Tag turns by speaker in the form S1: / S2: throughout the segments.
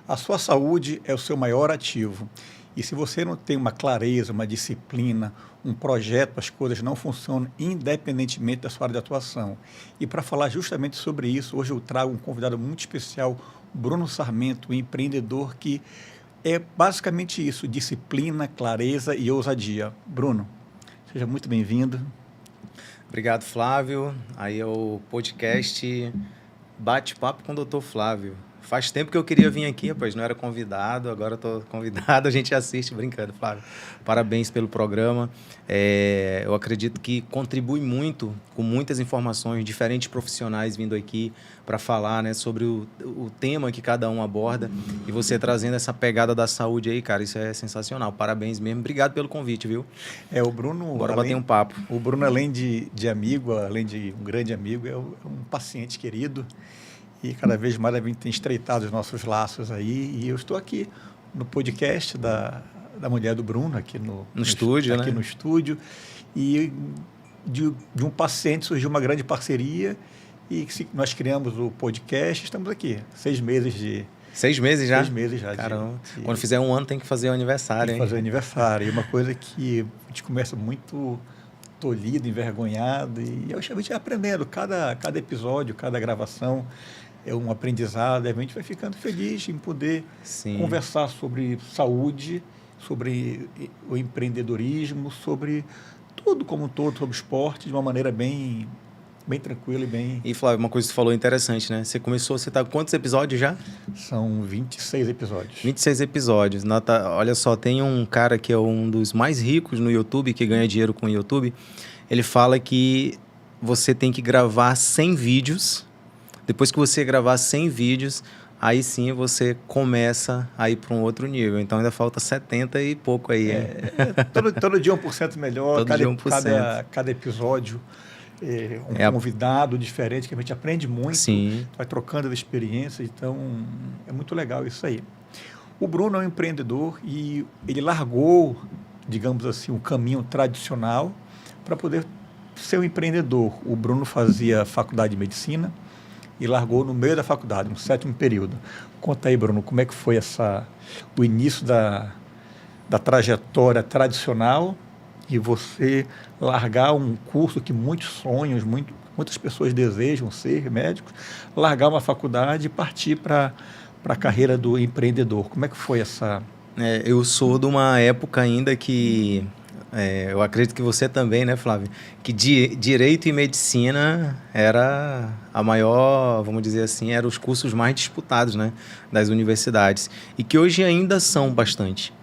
S1: A sua saúde é o seu maior ativo. E se você não tem uma clareza, uma disciplina, um projeto, as coisas não funcionam independentemente da sua área de atuação. E para falar justamente sobre isso, hoje eu trago um convidado muito especial, Bruno Sarmento, um empreendedor que é basicamente isso, disciplina, clareza e ousadia. Bruno, seja muito bem-vindo.
S2: Obrigado, Flávio. Aí é o podcast Bate-Papo com o Dr. Flávio. Faz tempo que eu queria vir aqui, pois não era convidado, agora estou convidado, a gente assiste brincando, Flávio. Parabéns pelo programa. Eu acredito que contribui muito, com muitas informações, diferentes profissionais vindo aqui para falar, né, sobre o tema que cada um aborda. E você trazendo essa pegada da saúde aí, cara, isso é sensacional. Parabéns mesmo. Obrigado pelo convite, viu?
S1: O Bruno...
S2: Bora bater um papo.
S1: O Bruno, além de amigo, além de um grande amigo, é um paciente querido. E cada vez mais a gente tem estreitado os nossos laços aí. E eu estou aqui no podcast da mulher do Bruno, aqui no
S2: estúdio,
S1: aqui
S2: né?
S1: no estúdio. E de um paciente surgiu uma grande parceria. E nós criamos o podcast. Estamos aqui, 6 meses de...
S2: 6 meses já?
S1: 6 meses já.
S2: Caramba. Quando fizer um ano tem que fazer o aniversário, hein?
S1: Tem que fazer o aniversário. E uma coisa que a gente começa muito tolhido, envergonhado. E a gente vai aprendendo. Cada episódio, cada gravação é um aprendizado. A gente vai ficando feliz em poder conversar sobre saúde, sobre o empreendedorismo, sobre tudo como um todo, sobre esporte, de uma maneira bem tranquila e bem...
S2: E, Flávio, uma coisa que você falou interessante, né? Você está com quantos episódios já?
S1: São 26 episódios.
S2: 26 episódios. Olha só, tem um cara que é um dos mais ricos no YouTube, que ganha dinheiro com o YouTube. Ele fala que você tem que gravar 100 vídeos. Depois que você gravar 100 vídeos, aí sim você começa a ir para um outro nível. Então ainda falta 70 e pouco aí.
S1: Todo dia 1% melhor.
S2: Todo dia 1%.
S1: Cada episódio um convidado diferente, que a gente aprende muito.
S2: Sim.
S1: Vai trocando as experiências. Então é muito legal isso aí. O Bruno é um empreendedor e ele largou, digamos assim, um caminho tradicional para poder ser um empreendedor. O Bruno fazia faculdade de medicina e largou no meio da faculdade, no 7º período. Conta aí, Bruno, como é que foi o início da trajetória tradicional e você largar um curso que muitas pessoas desejam ser médicos, largar uma faculdade e partir para a carreira do empreendedor. Como é que foi essa...
S2: Eu sou de uma época ainda que... eu acredito que você também, né, Flávio? Que direito e medicina era a maior, vamos dizer assim, eram os cursos mais disputados, né, das universidades. E que hoje ainda são bastante.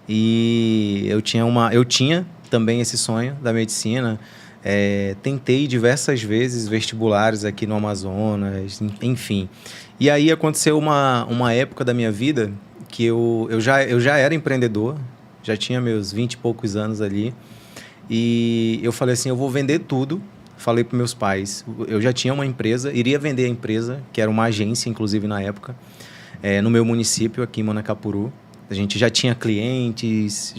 S2: E eu tinha também esse sonho da medicina. Tentei diversas vezes vestibulares aqui no Amazonas, enfim. E aí aconteceu uma época da minha vida que eu já era empreendedor, já tinha meus 20 e poucos anos ali, e eu falei assim, eu vou vender tudo. Falei para meus pais, eu já tinha uma empresa, iria vender a empresa, que era uma agência, inclusive na época, no meu município, aqui em Manacapuru. A gente já tinha clientes,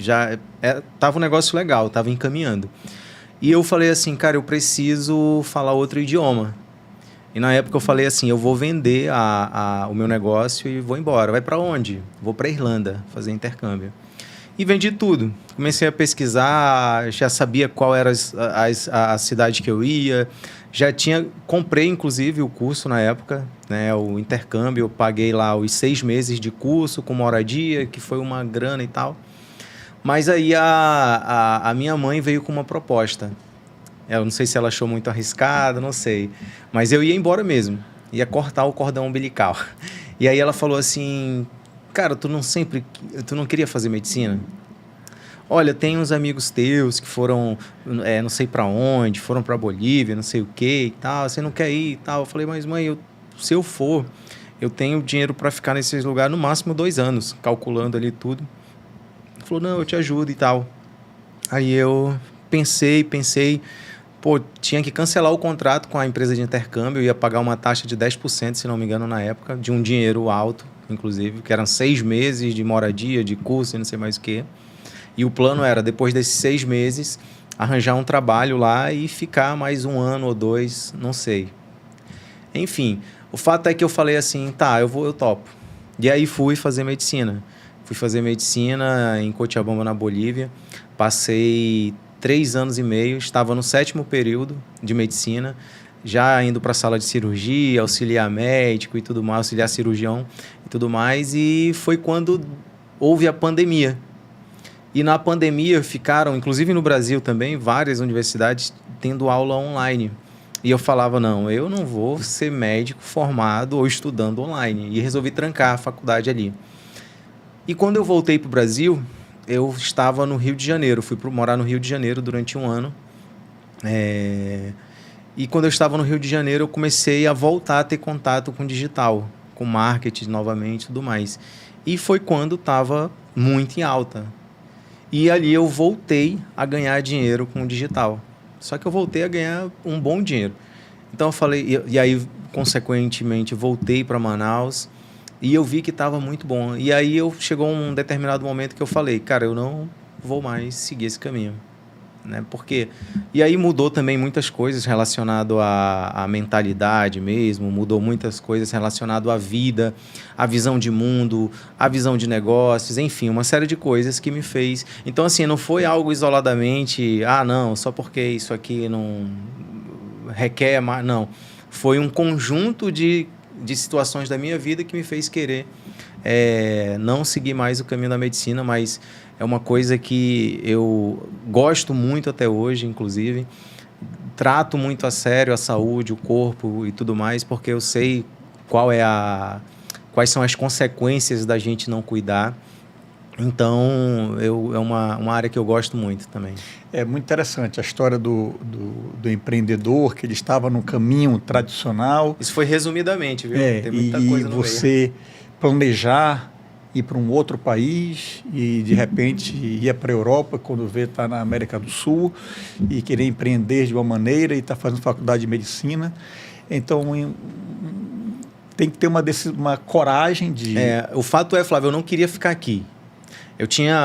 S2: tava um negócio legal, tava encaminhando. E eu falei assim, cara, eu preciso falar outro idioma. E na época eu falei assim, eu vou vender o meu negócio e vou embora. Vai para onde? Vou para Irlanda, fazer intercâmbio. E vendi tudo. Comecei a pesquisar, já sabia qual era a cidade que eu ia. Comprei, inclusive, o curso na época, né, o intercâmbio. Eu paguei lá os 6 meses de curso com moradia, que foi uma grana e tal. Mas aí a minha mãe veio com uma proposta. Eu não sei se ela achou muito arriscada, não sei. Mas eu ia embora mesmo. Ia cortar o cordão umbilical. E aí ela falou assim... Cara, tu não queria fazer medicina? Olha, tem uns amigos teus que foram, não sei para onde, foram para Bolívia, não sei o que e tal, você não quer ir e tal? Eu falei, mas mãe, se eu for, eu tenho dinheiro para ficar nesses lugares no máximo 2 anos, calculando ali tudo. Ela falou, não, eu te ajudo e tal. Aí eu pensei, tinha que cancelar o contrato com a empresa de intercâmbio, eu ia pagar uma taxa de 10%, se não me engano, na época, de um dinheiro alto, inclusive, que eram 6 meses de moradia, de curso e não sei mais o quê. E o plano era, depois desses 6 meses, arranjar um trabalho lá e ficar mais 1 ano ou 2, não sei. Enfim, o fato é que eu falei assim, tá, eu topo. E aí fui fazer medicina. Fui fazer medicina em Cochabamba, na Bolívia. Passei 3 anos e meio, estava no 7º período de medicina, já indo para a sala de cirurgia, auxiliar médico e tudo mais, auxiliar cirurgião e tudo mais. E foi quando houve a pandemia. E na pandemia ficaram, inclusive no Brasil também, várias universidades tendo aula online. E eu falava, não, eu não vou ser médico formado ou estudando online. E resolvi trancar a faculdade ali. E quando eu voltei para o Brasil, eu estava no Rio de Janeiro. Fui morar no Rio de Janeiro durante 1 ano. E quando eu estava no Rio de Janeiro, eu comecei a voltar a ter contato com digital, com marketing novamente e tudo mais. E foi quando estava muito em alta. E ali eu voltei a ganhar dinheiro com o digital. Só que eu voltei a ganhar um bom dinheiro. Então eu falei, e aí consequentemente voltei para Manaus e eu vi que estava muito bom. E aí chegou um determinado momento que eu falei, cara, eu não vou mais seguir esse caminho. Né? Porque, e aí mudou também muitas coisas relacionado à mentalidade mesmo, mudou muitas coisas relacionado à vida, à visão de mundo, à visão de negócios, enfim, uma série de coisas que me fez. Então, assim, não foi algo isoladamente, não, só porque isso aqui não requer mais, não. Foi um conjunto de situações da minha vida que me fez querer não seguir mais o caminho da medicina, mas é uma coisa que eu gosto muito até hoje, inclusive. Trato muito a sério a saúde, o corpo e tudo mais, porque eu sei quais são as consequências da gente não cuidar. Então, é uma área que eu gosto muito também.
S1: É muito interessante a história do empreendedor, que ele estava no caminho tradicional.
S2: Isso foi resumidamente, viu?
S1: Tem muita coisa no meio. E você planejar ir para um outro país e, de repente, ia para a Europa, quando vê está na América do Sul, e querer empreender de uma maneira e está fazendo faculdade de medicina. Então, tem que ter uma coragem de...
S2: O fato é, Flávio, eu não queria ficar aqui.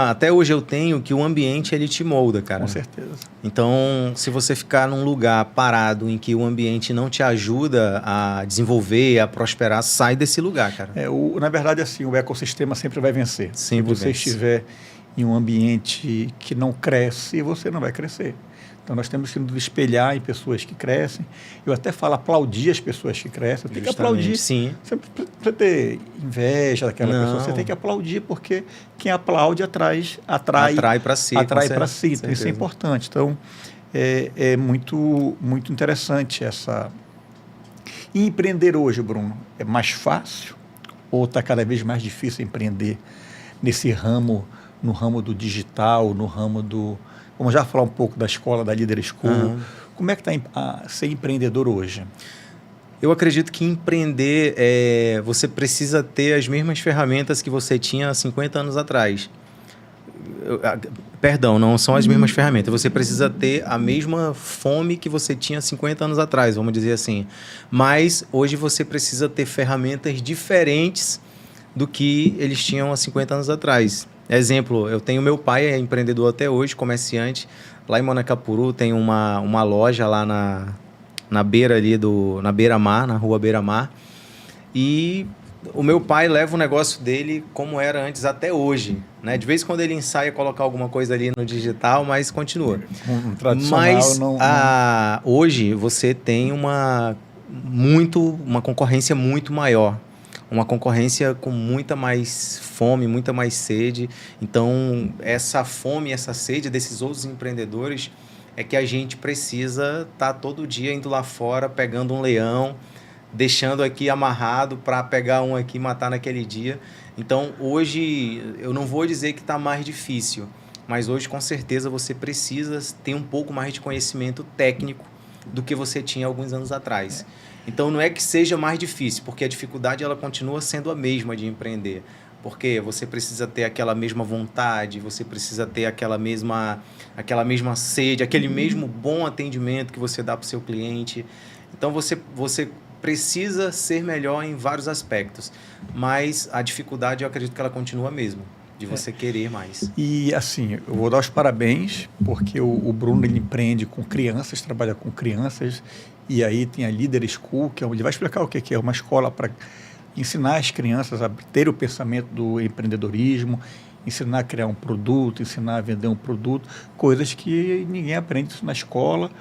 S2: Até hoje eu tenho que o ambiente ele te molda, cara.
S1: Com certeza.
S2: Então, se você ficar num lugar parado em que o ambiente não te ajuda a desenvolver, a prosperar, sai desse lugar, cara.
S1: Na verdade, assim, o ecossistema sempre vai vencer.
S2: Sempre
S1: se você estiver em um ambiente que não cresce, você não vai crescer. Então, nós temos que nos espelhar em pessoas que crescem. Eu até falo aplaudir as pessoas que crescem. Tem que aplaudir.
S2: Sim.
S1: Você não precisa ter inveja daquela pessoa. Você tem que aplaudir, porque quem aplaude atrai
S2: para si.
S1: Atrai para si. Então, isso é importante. Então, é muito, muito interessante essa... E empreender hoje, Bruno, é mais fácil ou está cada vez mais difícil empreender nesse ramo, no ramo do digital, no ramo do... Vamos já falar um pouco da escola, da Líder School. Como é que está ser empreendedor hoje?
S2: Eu acredito que empreender, você precisa ter as mesmas ferramentas que você tinha há 50 anos atrás. Perdão, não são as mesmas ferramentas. Você precisa ter a mesma fome que você tinha 50 anos atrás, vamos dizer assim. Mas hoje você precisa ter ferramentas diferentes do que eles tinham há 50 anos atrás. Exemplo, eu tenho meu pai, é empreendedor até hoje, comerciante. Lá em Manacapuru tem uma loja lá na beira ali na Beira-Mar, na rua Beira-Mar. E o meu pai leva o negócio dele como era antes até hoje. Né? De vez em quando ele ensaia colocar alguma coisa ali no digital, mas continua.
S1: Tradicional,
S2: mas hoje você tem uma concorrência muito maior. Uma concorrência com muita mais fome, muita mais sede. Então, essa fome, essa sede desses outros empreendedores é que a gente precisa estar todo dia indo lá fora, pegando um leão, deixando aqui amarrado para pegar um aqui e matar naquele dia. Então, hoje, eu não vou dizer que está mais difícil, mas hoje, com certeza, você precisa ter um pouco mais de conhecimento técnico do que você tinha alguns anos atrás. Então, não é que seja mais difícil, porque a dificuldade ela continua sendo a mesma de empreender. Porque você precisa ter aquela mesma vontade, você precisa ter aquela mesma sede, aquele mesmo bom atendimento que você dá para o seu cliente. Então, você precisa ser melhor em vários aspectos. Mas a dificuldade, eu acredito que ela continua mesmo, de você querer mais.
S1: E, assim, eu vou dar os parabéns, porque o Bruno ele empreende com crianças, trabalha com crianças. E aí tem a Líder School, que ele vai explicar o que é uma escola para ensinar as crianças a ter o pensamento do empreendedorismo, ensinar a criar um produto, ensinar a vender um produto, coisas que ninguém aprende isso na escola.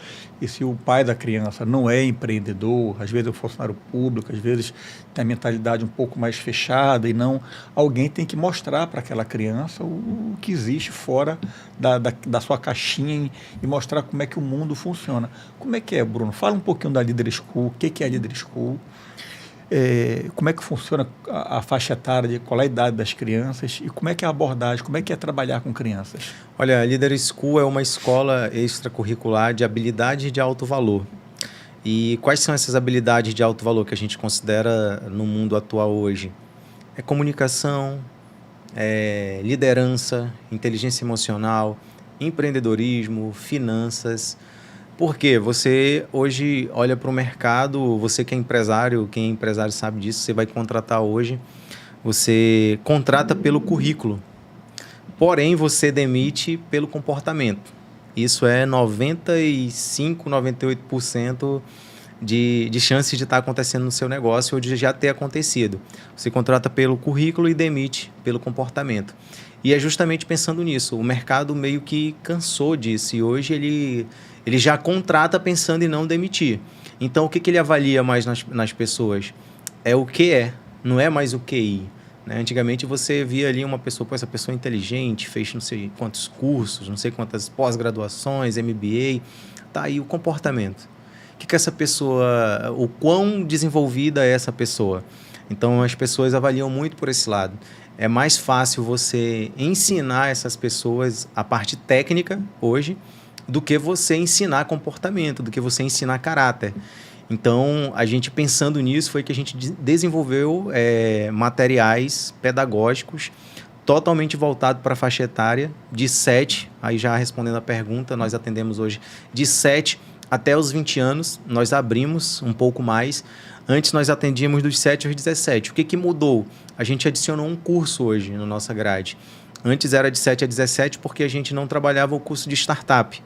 S1: E se o pai da criança não é empreendedor, às vezes é um funcionário público, às vezes tem a mentalidade um pouco mais fechada, e não, alguém tem que mostrar para aquela criança o que existe fora da sua caixinha e mostrar como é que o mundo funciona. Como é que é, Bruno? Fala um pouquinho da Leader School, o que é a Leader School, como é que funciona a faixa etária, qual é a idade das crianças e como é que é a abordagem, como é que é trabalhar com crianças?
S2: Olha, a Leader School é uma escola extracurricular de habilidade de alto valor. E quais são essas habilidades de alto valor que a gente considera no mundo atual hoje? É comunicação, é liderança, inteligência emocional, empreendedorismo, finanças. Porque você hoje olha para o mercado, você que é empresário, quem é empresário sabe disso, você vai contratar hoje, você contrata pelo currículo, porém você demite pelo comportamento. Isso é 95, 98% de chance de estar acontecendo no seu negócio ou de já ter acontecido. Você contrata pelo currículo e demite pelo comportamento. E é justamente pensando nisso, o mercado meio que cansou disso e hoje ele já contrata pensando em não demitir. Então, o que ele avalia mais nas pessoas? É o que é, não é mais o QI. Né? Antigamente, você via ali uma pessoa, essa pessoa é inteligente, fez não sei quantos cursos, não sei quantas pós-graduações, MBA. Tá aí o comportamento. O que essa pessoa, o quão desenvolvida é essa pessoa? Então, as pessoas avaliam muito por esse lado. É mais fácil você ensinar essas pessoas a parte técnica hoje do que você ensinar comportamento, do que você ensinar caráter. Então, a gente pensando nisso foi que a gente desenvolveu materiais pedagógicos totalmente voltados para a faixa etária de 7, aí já respondendo a pergunta, nós atendemos hoje de 7 até os 20 anos, nós abrimos um pouco mais. Antes nós atendíamos dos 7 aos 17. O que mudou? A gente adicionou um curso hoje na nossa grade. Antes era de 7 a 17 porque a gente não trabalhava o curso de startup.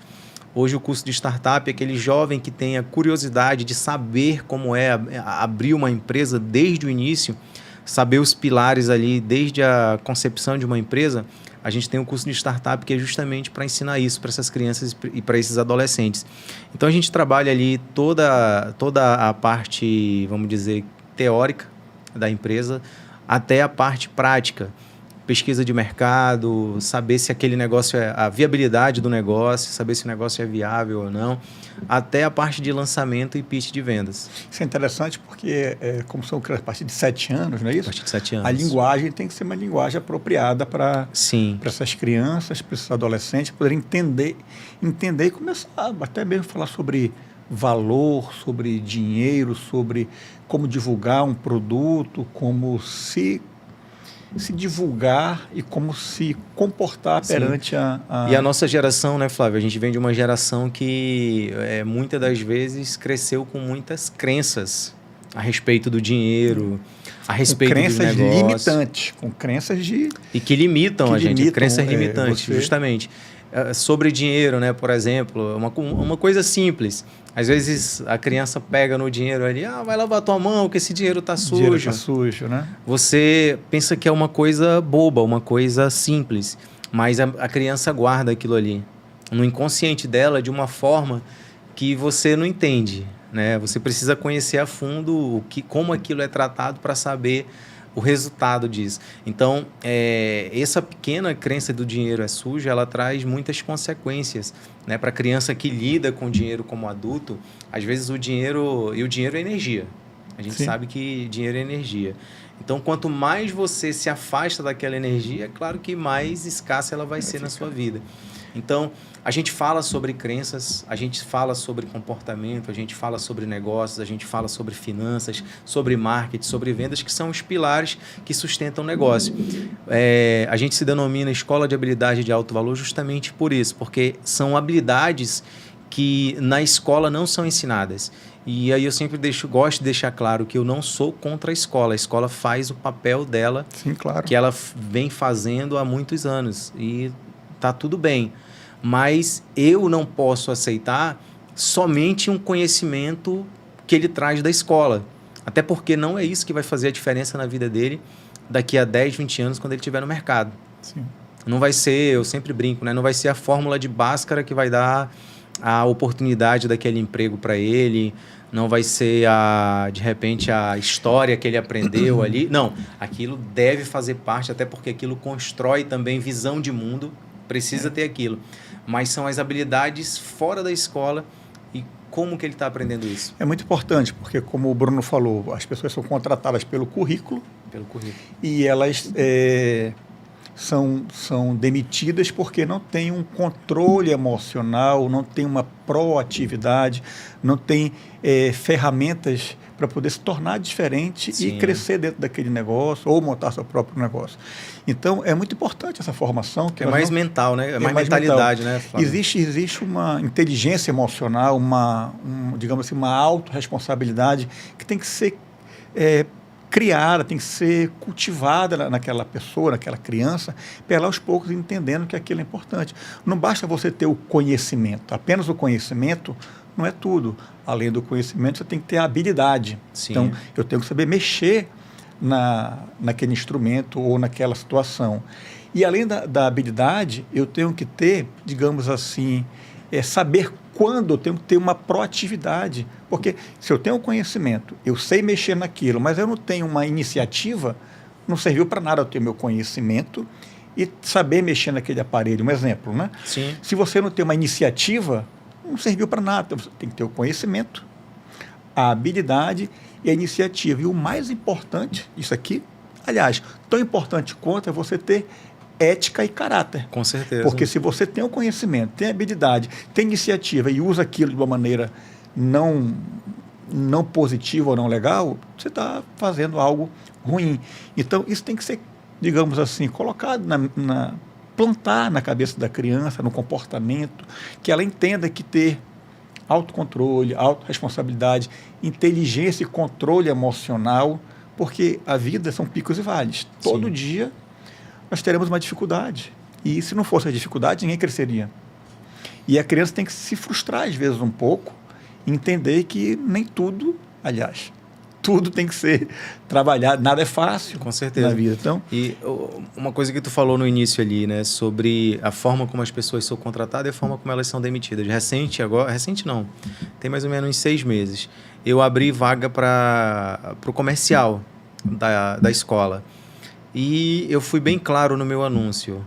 S2: Hoje o curso de startup é aquele jovem que tem a curiosidade de saber como é abrir uma empresa desde o início, saber os pilares ali desde a concepção de uma empresa. A gente tem um curso de startup que é justamente para ensinar isso para essas crianças e para esses adolescentes. Então a gente trabalha ali toda a parte, vamos dizer, teórica da empresa até a parte prática. Pesquisa de mercado, saber se aquele negócio a viabilidade do negócio, saber se o negócio é viável ou não, até a parte de lançamento e pitch de vendas.
S1: Isso é interessante porque, como são a partir de 7 anos, não é isso?
S2: A partir de 7 anos.
S1: A linguagem tem que ser uma linguagem apropriada para essas crianças, para esses adolescentes poderem entender e começar até mesmo falar sobre valor, sobre dinheiro, sobre como divulgar um produto, como se divulgar e como se comportar perante
S2: E a nossa geração, né, Flávio? A gente vem de uma geração que muitas das vezes cresceu com muitas crenças a respeito do dinheiro, a respeito do negócio.
S1: Crenças limitantes, com crenças de...
S2: E que limitam a gente, crenças limitantes, justamente. Sobre dinheiro, né, por exemplo, uma coisa simples. Às vezes a criança pega no dinheiro ali, vai lavar tua mão que esse dinheiro tá sujo.
S1: Dinheiro tá sujo, né?
S2: Você pensa que é uma coisa boba, uma coisa simples, mas a criança guarda aquilo ali no inconsciente dela de uma forma que você não entende, né? Você precisa conhecer a fundo como aquilo é tratado para saber o resultado disso. Então, essa pequena crença do dinheiro é sujo, ela traz muitas consequências, né? Para a criança que lida com o dinheiro como adulto, às vezes o dinheiro é energia. A gente sabe que dinheiro é energia. Então, quanto mais você se afasta daquela energia, é claro que mais escassa ela vai ser na sua vida. Então, a gente fala sobre crenças, a gente fala sobre comportamento, a gente fala sobre negócios, a gente fala sobre finanças, sobre marketing, sobre vendas, que são os pilares que sustentam o negócio. A gente se denomina escola de habilidade de alto valor justamente por isso, porque são habilidades que na escola não são ensinadas. E aí eu sempre gosto de deixar claro que eu não sou contra a escola faz o papel dela,
S1: sim, claro,
S2: que ela vem fazendo há muitos anos e tá tudo bem. Mas eu não posso aceitar somente um conhecimento que ele traz da escola. Até porque não é isso que vai fazer a diferença na vida dele daqui a 10, 20 anos, quando ele estiver no mercado.
S1: Sim.
S2: Não vai ser, eu sempre brinco, né? Não vai ser a fórmula de Bhaskara que vai dar a oportunidade daquele emprego para ele, não vai ser, de repente, a história que ele aprendeu ali. Não, aquilo deve fazer parte, até porque aquilo constrói também visão de mundo, precisa ter aquilo. Mas são as habilidades fora da escola e como que ele está aprendendo isso.
S1: É muito importante, porque como o Bruno falou, as pessoas são contratadas pelo currículo.
S2: Pelo currículo.
S1: E elas são demitidas porque não tem um controle emocional, não tem uma proatividade, não tem ferramentas para poder se tornar diferente e crescer dentro daquele negócio ou montar seu próprio negócio. Então, é muito importante essa formação. Que
S2: é mais mental, né? É mais mentalidade, mental, né, Flávio?
S1: Existe uma inteligência emocional, digamos assim, uma autorresponsabilidade que tem que ser criada, tem que ser cultivada naquela pessoa, naquela criança, para ela aos poucos entendendo que aquilo é importante. Não basta você ter o conhecimento, apenas o conhecimento não é tudo. Além do conhecimento, você tem que ter a habilidade.
S2: Sim.
S1: Então, eu tenho que saber mexer naquele instrumento ou naquela situação. E além da habilidade, eu tenho que ter, digamos assim, saber quando eu tenho que ter uma proatividade. Porque se eu tenho o conhecimento, eu sei mexer naquilo, mas eu não tenho uma iniciativa, não serviu para nada eu ter meu conhecimento e saber mexer naquele aparelho. Um exemplo, né?
S2: Sim.
S1: Se você não tem uma iniciativa, não serviu para nada. Você tem que ter o conhecimento, a habilidade e a iniciativa. E o mais importante, isso aqui, aliás, tão importante quanto é você ter ética e caráter.
S2: Com certeza.
S1: Porque se você tem o conhecimento, tem a habilidade, tem iniciativa e usa aquilo de uma maneira não positiva ou não legal, você está fazendo algo ruim. Então, isso tem que ser, digamos assim, colocado plantar na cabeça da criança, no comportamento, que ela entenda que ter autocontrole, autorresponsabilidade, inteligência e controle emocional, porque a vida são picos e vales. Todo dia nós teremos uma dificuldade. E se não fosse a dificuldade, ninguém cresceria. E a criança tem que se frustrar, às vezes, um pouco, e entender que nem tudo, aliás, tudo tem que ser trabalhado, nada é fácil.
S2: Com certeza.
S1: Na vida. Então,
S2: e uma coisa que tu falou no início ali, né, sobre a forma como as pessoas são contratadas e a forma como elas são demitidas. Recente não, tem mais ou menos uns 6 meses. Eu abri vaga para o comercial da escola. E eu fui bem claro no meu anúncio.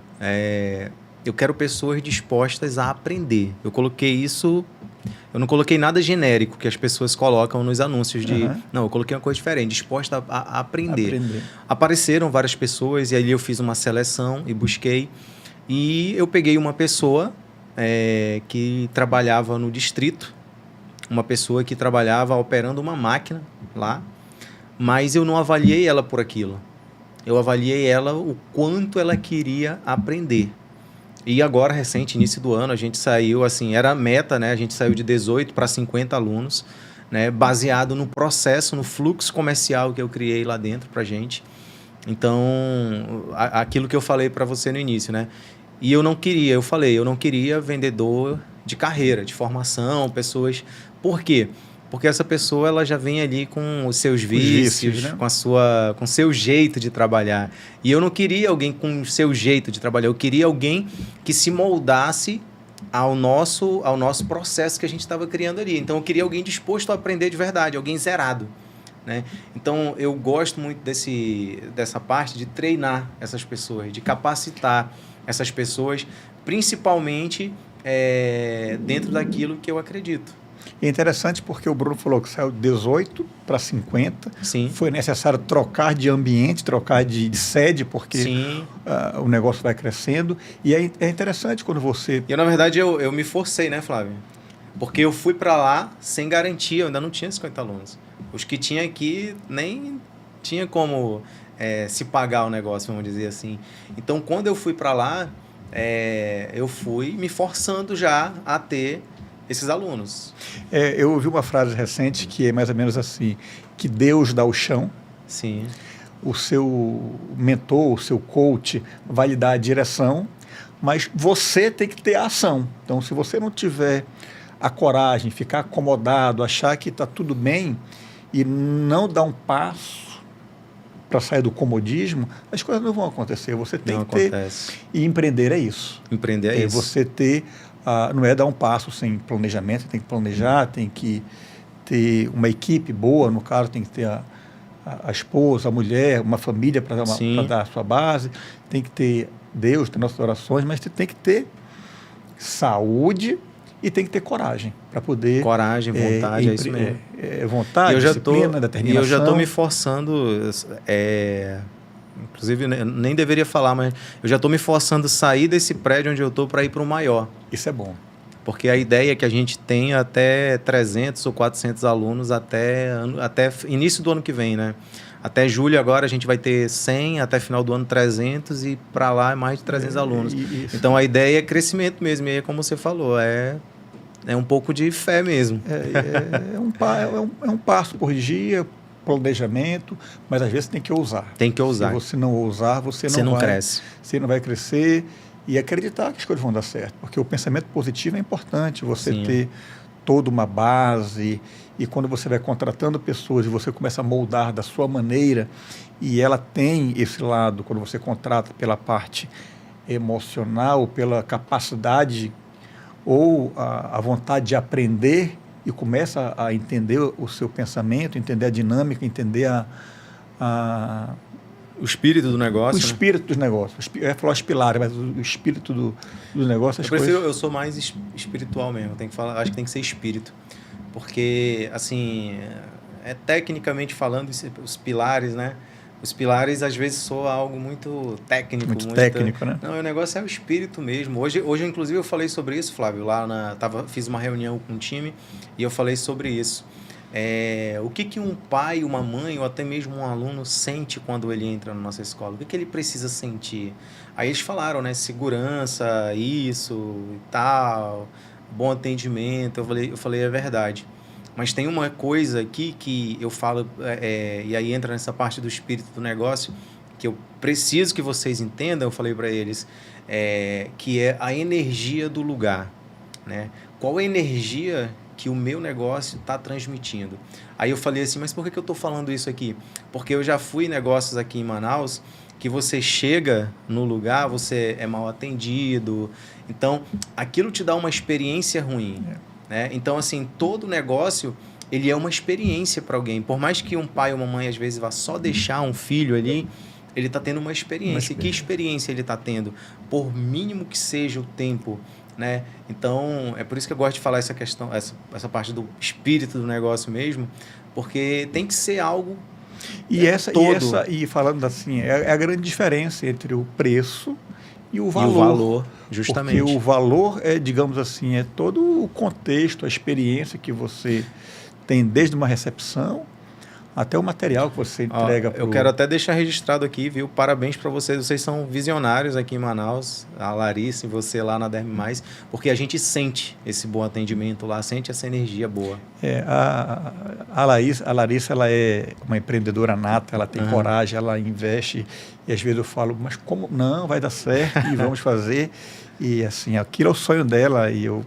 S2: Eu quero pessoas dispostas a aprender. Eu coloquei isso... Eu não coloquei nada genérico que as pessoas colocam nos anúncios de... Não, eu coloquei uma coisa diferente, disposta a aprender. Apareceram várias pessoas e ali eu fiz uma seleção e busquei. E eu peguei uma pessoa que trabalhava no distrito, uma pessoa que trabalhava operando uma máquina lá, mas eu não avaliei ela por aquilo. Eu avaliei ela o quanto ela queria aprender. E agora, recente, início do ano, a gente saiu, assim, era a meta, né? A gente saiu de 18 para 50 alunos, né? Baseado no processo, no fluxo comercial que eu criei lá dentro para a gente. Então, aquilo que eu falei para você no início, né? E eu não queria vendedor de carreira, de formação, pessoas... Por quê? Porque essa pessoa ela já vem ali com os seus vícios, né? com o seu jeito de trabalhar. E eu não queria alguém com o seu jeito de trabalhar, eu queria alguém que se moldasse ao nosso processo que a gente estava criando ali. Então, eu queria alguém disposto a aprender de verdade, alguém zerado, né? Então, eu gosto muito dessa parte de treinar essas pessoas, de capacitar essas pessoas, principalmente dentro daquilo que eu acredito.
S1: É interessante porque o Bruno falou que saiu de 18 para 50.
S2: Sim.
S1: Foi necessário trocar de ambiente, trocar de sede, porque o negócio vai crescendo. E é interessante quando você...
S2: Na verdade, eu me forcei, né, Flávio? Porque eu fui para lá sem garantia, eu ainda não tinha 50 alunos. Os que tinha aqui nem tinha como se pagar o negócio, vamos dizer assim. Então, quando eu fui para lá, eu fui me forçando já a ter esses alunos.
S1: Eu ouvi uma frase recente que é mais ou menos assim, que Deus dá o chão.
S2: Sim.
S1: O seu mentor, o seu coach vai lhe dar a direção, mas você tem que ter a ação. Então, se você não tiver a coragem, ficar acomodado, achar que está tudo bem, e não dar um passo para sair do comodismo, as coisas não vão acontecer. Você tem
S2: Não
S1: que ter.
S2: acontece.
S1: E empreender é isso.
S2: Empreender é isso.
S1: Você ter. Não é dar um passo sem planejamento, tem que planejar, tem que ter uma equipe boa, no caso, tem que ter a esposa, a mulher, uma família para dar a sua base, tem que ter Deus, ter nossas orações, mas tem que ter saúde e tem que ter coragem para poder...
S2: Coragem, vontade, é isso mesmo.
S1: Vontade, disciplina, determinação.
S2: E eu já estou me forçando, inclusive nem deveria falar, mas eu já estou me forçando a sair desse prédio onde eu estou para ir para o maior.
S1: Isso é bom.
S2: Porque a ideia é que a gente tenha até 300 ou 400 alunos até início do ano que vem, né? Até julho agora a gente vai ter 100, até final do ano 300 e para lá é mais de 300 alunos.
S1: Isso.
S2: Então a ideia é crescimento mesmo, e aí, como você falou, é um pouco de fé mesmo.
S1: É um passo por dia, planejamento, mas às vezes tem que ousar.
S2: Tem que ousar.
S1: Se você não ousar, você não
S2: cresce.
S1: Você não vai crescer e acreditar que as coisas vão dar certo. Porque o pensamento positivo é importante, você ter toda uma base, e quando você vai contratando pessoas e você começa a moldar da sua maneira, e ela tem esse lado, quando você contrata pela parte emocional, pela capacidade ou a vontade de aprender, e começa a entender o seu pensamento, entender a dinâmica, entender
S2: o espírito do negócio.
S1: O espírito dos negócios. Eu ia falar os pilares, mas o espírito do negócio...
S2: Eu sou mais espiritual mesmo. Acho que tem que ser espírito. Porque, assim, tecnicamente falando, os pilares, né? Os pilares, às vezes, soa algo muito técnico.
S1: Muito técnico, né?
S2: Não, o negócio é o espírito mesmo. Hoje inclusive, eu falei sobre isso, Flávio. Fiz uma reunião com o time e eu falei sobre isso. O que um pai, uma mãe ou até mesmo um aluno sente quando ele entra na nossa escola? O que ele precisa sentir? Aí eles falaram, né? Segurança, isso e tal, bom atendimento. Eu falei, é verdade. Mas tem uma coisa aqui que eu falo, e aí entra nessa parte do espírito do negócio, que eu preciso que vocês entendam, eu falei para eles, que é a energia do lugar, né? Qual a energia que o meu negócio está transmitindo? Aí eu falei assim, mas por que eu estou falando isso aqui? Porque eu já fui em negócios aqui em Manaus que você chega no lugar, você é mal atendido, então aquilo te dá uma experiência ruim, né? Então, assim, todo negócio, ele é uma experiência para alguém. Por mais que um pai ou uma mãe, às vezes, vá só deixar um filho ali, ele está tendo uma experiência. E que experiência ele está tendo? Por mínimo que seja o tempo, né? Então, é por isso que eu gosto de falar essa questão, essa parte do espírito do negócio mesmo, porque tem que ser algo
S1: E falando assim, é a grande diferença entre o preço e o valor.
S2: E o valor, justamente.
S1: Porque o valor digamos assim, é todo o contexto, a experiência que você tem desde uma recepção até o material que você entrega.
S2: Eu quero até deixar registrado aqui, viu? Parabéns para vocês. Vocês são visionários aqui em Manaus, a Larissa e você lá na Derme Mais, porque a gente sente esse bom atendimento lá, sente essa energia boa.
S1: A Larissa, ela é uma empreendedora nata, ela tem coragem, ela investe, e às vezes eu falo, mas como não, vai dar certo e vamos fazer. E assim, aquilo é o sonho dela, e eu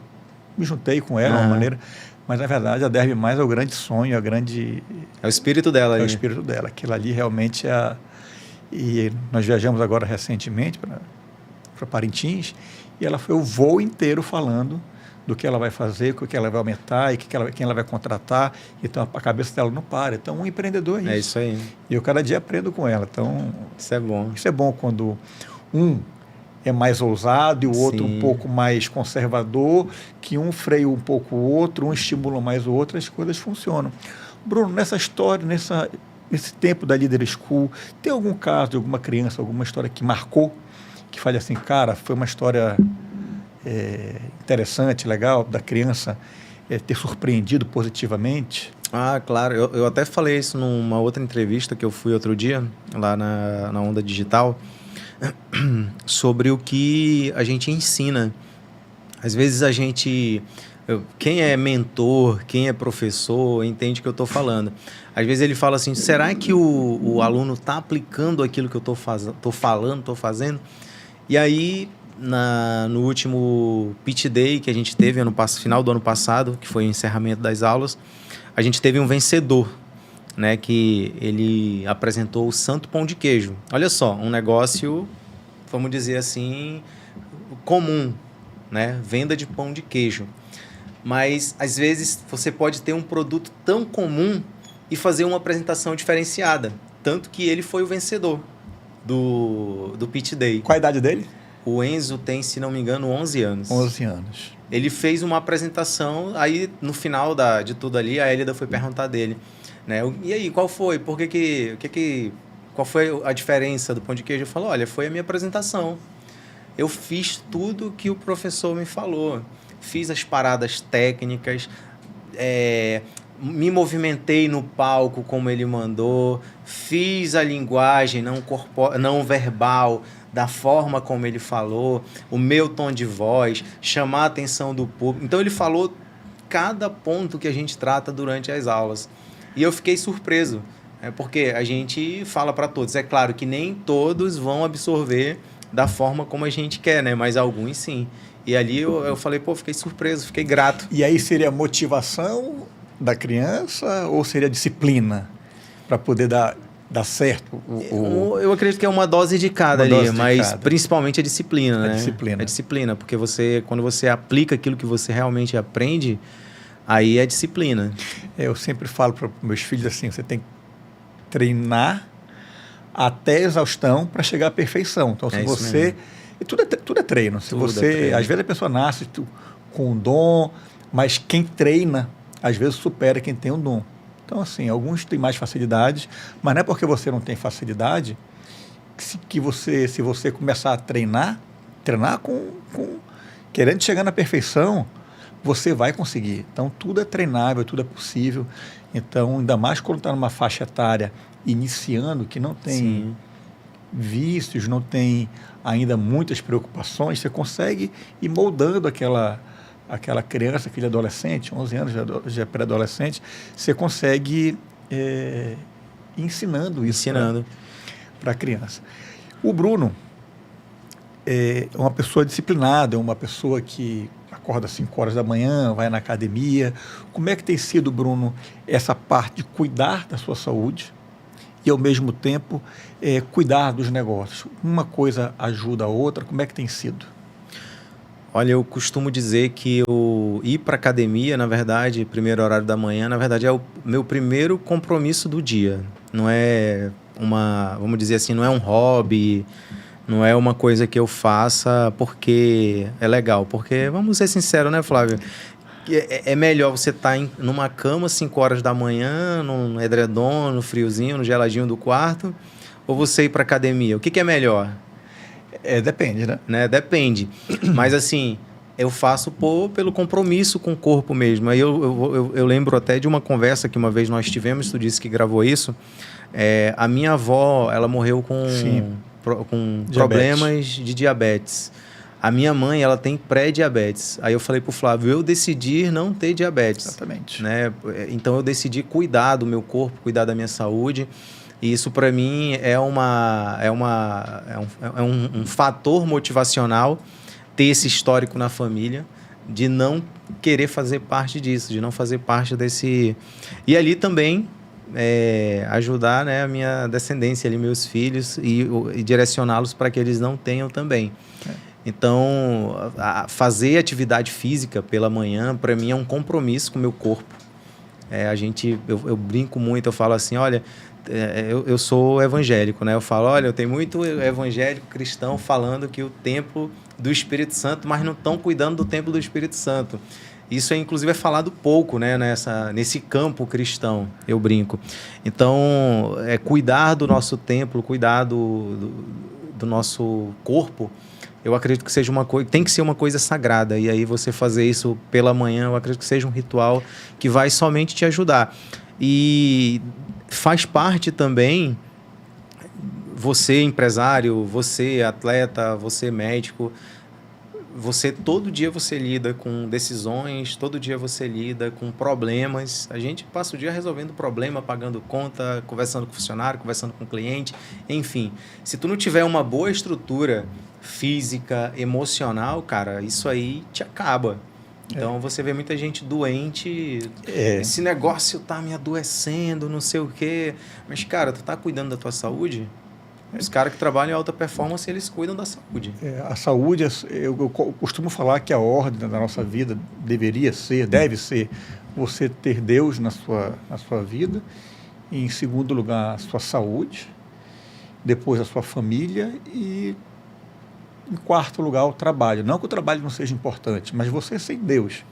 S1: me juntei com ela de uma maneira... Mas, na verdade, a Derme Mais é o grande sonho,
S2: É o espírito dela.
S1: É o espírito dela. Aquilo ali realmente é... E nós viajamos agora recentemente para Parintins, e ela foi o voo inteiro falando do que ela vai fazer, o que ela vai aumentar, e quem ela vai contratar. Então, a cabeça dela não para. Então, um empreendedor é isso.
S2: É isso aí.
S1: E eu cada dia aprendo com ela. Então,
S2: isso é bom.
S1: Isso é bom quando é mais ousado e o outro um pouco mais conservador, que um freia um pouco o outro, um estimula mais o outro, as coisas funcionam. Bruno, nessa história, nesse tempo da Leader School, tem algum caso de alguma criança, alguma história que marcou, que fale assim, cara, foi uma história interessante, legal, da criança ter surpreendido positivamente?
S2: Ah, claro. Eu até falei isso numa outra entrevista que eu fui outro dia, lá na Onda Digital, sobre o que a gente ensina. Às vezes quem é mentor, quem é professor, entende o que eu estou falando. Às vezes ele fala assim, será que o aluno está aplicando aquilo que eu estou fazendo? E aí, no último Pitch Day que a gente teve, final do ano passado, que foi o encerramento das aulas, a gente teve um vencedor. né, que ele apresentou o Santo Pão de Queijo. Olha só, um negócio, vamos dizer assim, comum, né? Venda de pão de queijo. Mas, às vezes, você pode ter um produto tão comum e fazer uma apresentação diferenciada. Tanto que ele foi o vencedor do Pitch Day.
S1: Qual a idade dele?
S2: O Enzo tem, se não me engano, 11 anos.
S1: 11 anos.
S2: Ele fez uma apresentação, aí no final de tudo ali, a Hélida foi perguntar dele, né? E aí, qual foi? Qual foi a diferença do pão de queijo? Eu falo, olha, foi a minha apresentação. Eu fiz tudo que o professor me falou. Fiz as paradas técnicas, me movimentei no palco como ele mandou, fiz a linguagem não verbal da forma como ele falou, o meu tom de voz, chamar a atenção do público. Então ele falou cada ponto que a gente trata durante as aulas. E eu fiquei surpreso, porque a gente fala para todos. É claro que nem todos vão absorver da forma como a gente quer, né? Mas alguns sim. E ali eu falei, fiquei surpreso, fiquei grato.
S1: E aí seria a motivação da criança ou seria a disciplina para poder dar certo?
S2: Eu acredito que é uma dose de cada ali, mas principalmente a disciplina, né? A disciplina, porque quando você aplica aquilo que você realmente aprende, aí é disciplina.
S1: Eu sempre falo para meus filhos assim, você tem que treinar até a exaustão para chegar à perfeição. Então, se você... E tudo é treino. Se você... Às vezes a pessoa nasce com um dom, mas quem treina, às vezes supera quem tem um dom. Então, assim, alguns têm mais facilidade, mas não é porque você não tem facilidade que se você começar a treinar querendo chegar na perfeição, você vai conseguir. Então, tudo é treinável, tudo é possível. Então, ainda mais quando está numa faixa etária iniciando, que não tem vícios, não tem ainda muitas preocupações, você consegue ir moldando aquela criança, aquele adolescente, 11 anos, já é pré-adolescente, você consegue ensinando isso para a criança. O Bruno é uma pessoa disciplinada, é uma pessoa que acorda às 5 horas da manhã, vai na academia. Como é que tem sido, Bruno, essa parte de cuidar da sua saúde e, ao mesmo tempo, cuidar dos negócios? Uma coisa ajuda a outra, como é que tem sido?
S2: Olha, eu costumo dizer que ir para a academia, na verdade, primeiro horário da manhã, na verdade, é o meu primeiro compromisso do dia. Não é vamos dizer assim, não é um hobby, não é uma coisa que eu faça porque é legal. Porque, vamos ser sinceros, né, Flávio? É melhor você estar numa cama 5 horas da manhã, num edredom, no friozinho, no geladinho do quarto, ou você ir para a academia? O que é melhor?
S1: Depende, né?
S2: Depende. Mas, assim, eu faço pelo compromisso com o corpo mesmo. Aí eu lembro até de uma conversa que uma vez nós tivemos, tu disse que gravou isso. A minha avó, ela morreu com problemas de diabetes. A minha mãe, ela tem pré-diabetes. Aí eu falei pro Flávio, eu decidi não ter diabetes.
S1: Exatamente.
S2: Né? Então eu decidi cuidar do meu corpo, cuidar da minha saúde. E isso para mim é um fator motivacional ter esse histórico na família de não querer fazer parte disso, de não fazer parte desse... E ali também ajudar, né, a minha descendência, ali, meus filhos, e direcioná-los para que eles não tenham também. Então, fazer atividade física pela manhã, para mim, é um compromisso com o meu corpo. Eu brinco muito, eu falo assim, olha... Eu sou evangélico, né? Eu falo, olha, eu tenho muito evangélico cristão falando que o templo do Espírito Santo, mas não estão cuidando do templo do Espírito Santo. Isso, inclusive, é falado pouco, né? Nesse campo cristão, eu brinco. Então, cuidar do nosso templo, cuidar do nosso corpo, eu acredito que seja tem que ser uma coisa sagrada. E aí você fazer isso pela manhã, eu acredito que seja um ritual que vai somente te ajudar. E faz parte também você empresário, você atleta, você médico, todo dia você lida com decisões, todo dia você lida com problemas. A gente passa o dia resolvendo problema, pagando conta, conversando com o funcionário, conversando com o cliente, enfim. Se tu não tiver uma boa estrutura física, emocional, cara, isso aí te acaba. Então você vê muita gente doente, esse negócio tá me adoecendo, não sei o quê. Mas, cara, tu tá cuidando da tua saúde? Os caras que trabalham em alta performance, eles cuidam da saúde.
S1: A saúde, eu costumo falar que a ordem da nossa vida deve ser você ter Deus na sua vida, e, em segundo lugar, a sua saúde, depois a sua família e, em quarto lugar, o trabalho. Não que o trabalho não seja importante, mas você sem Deus,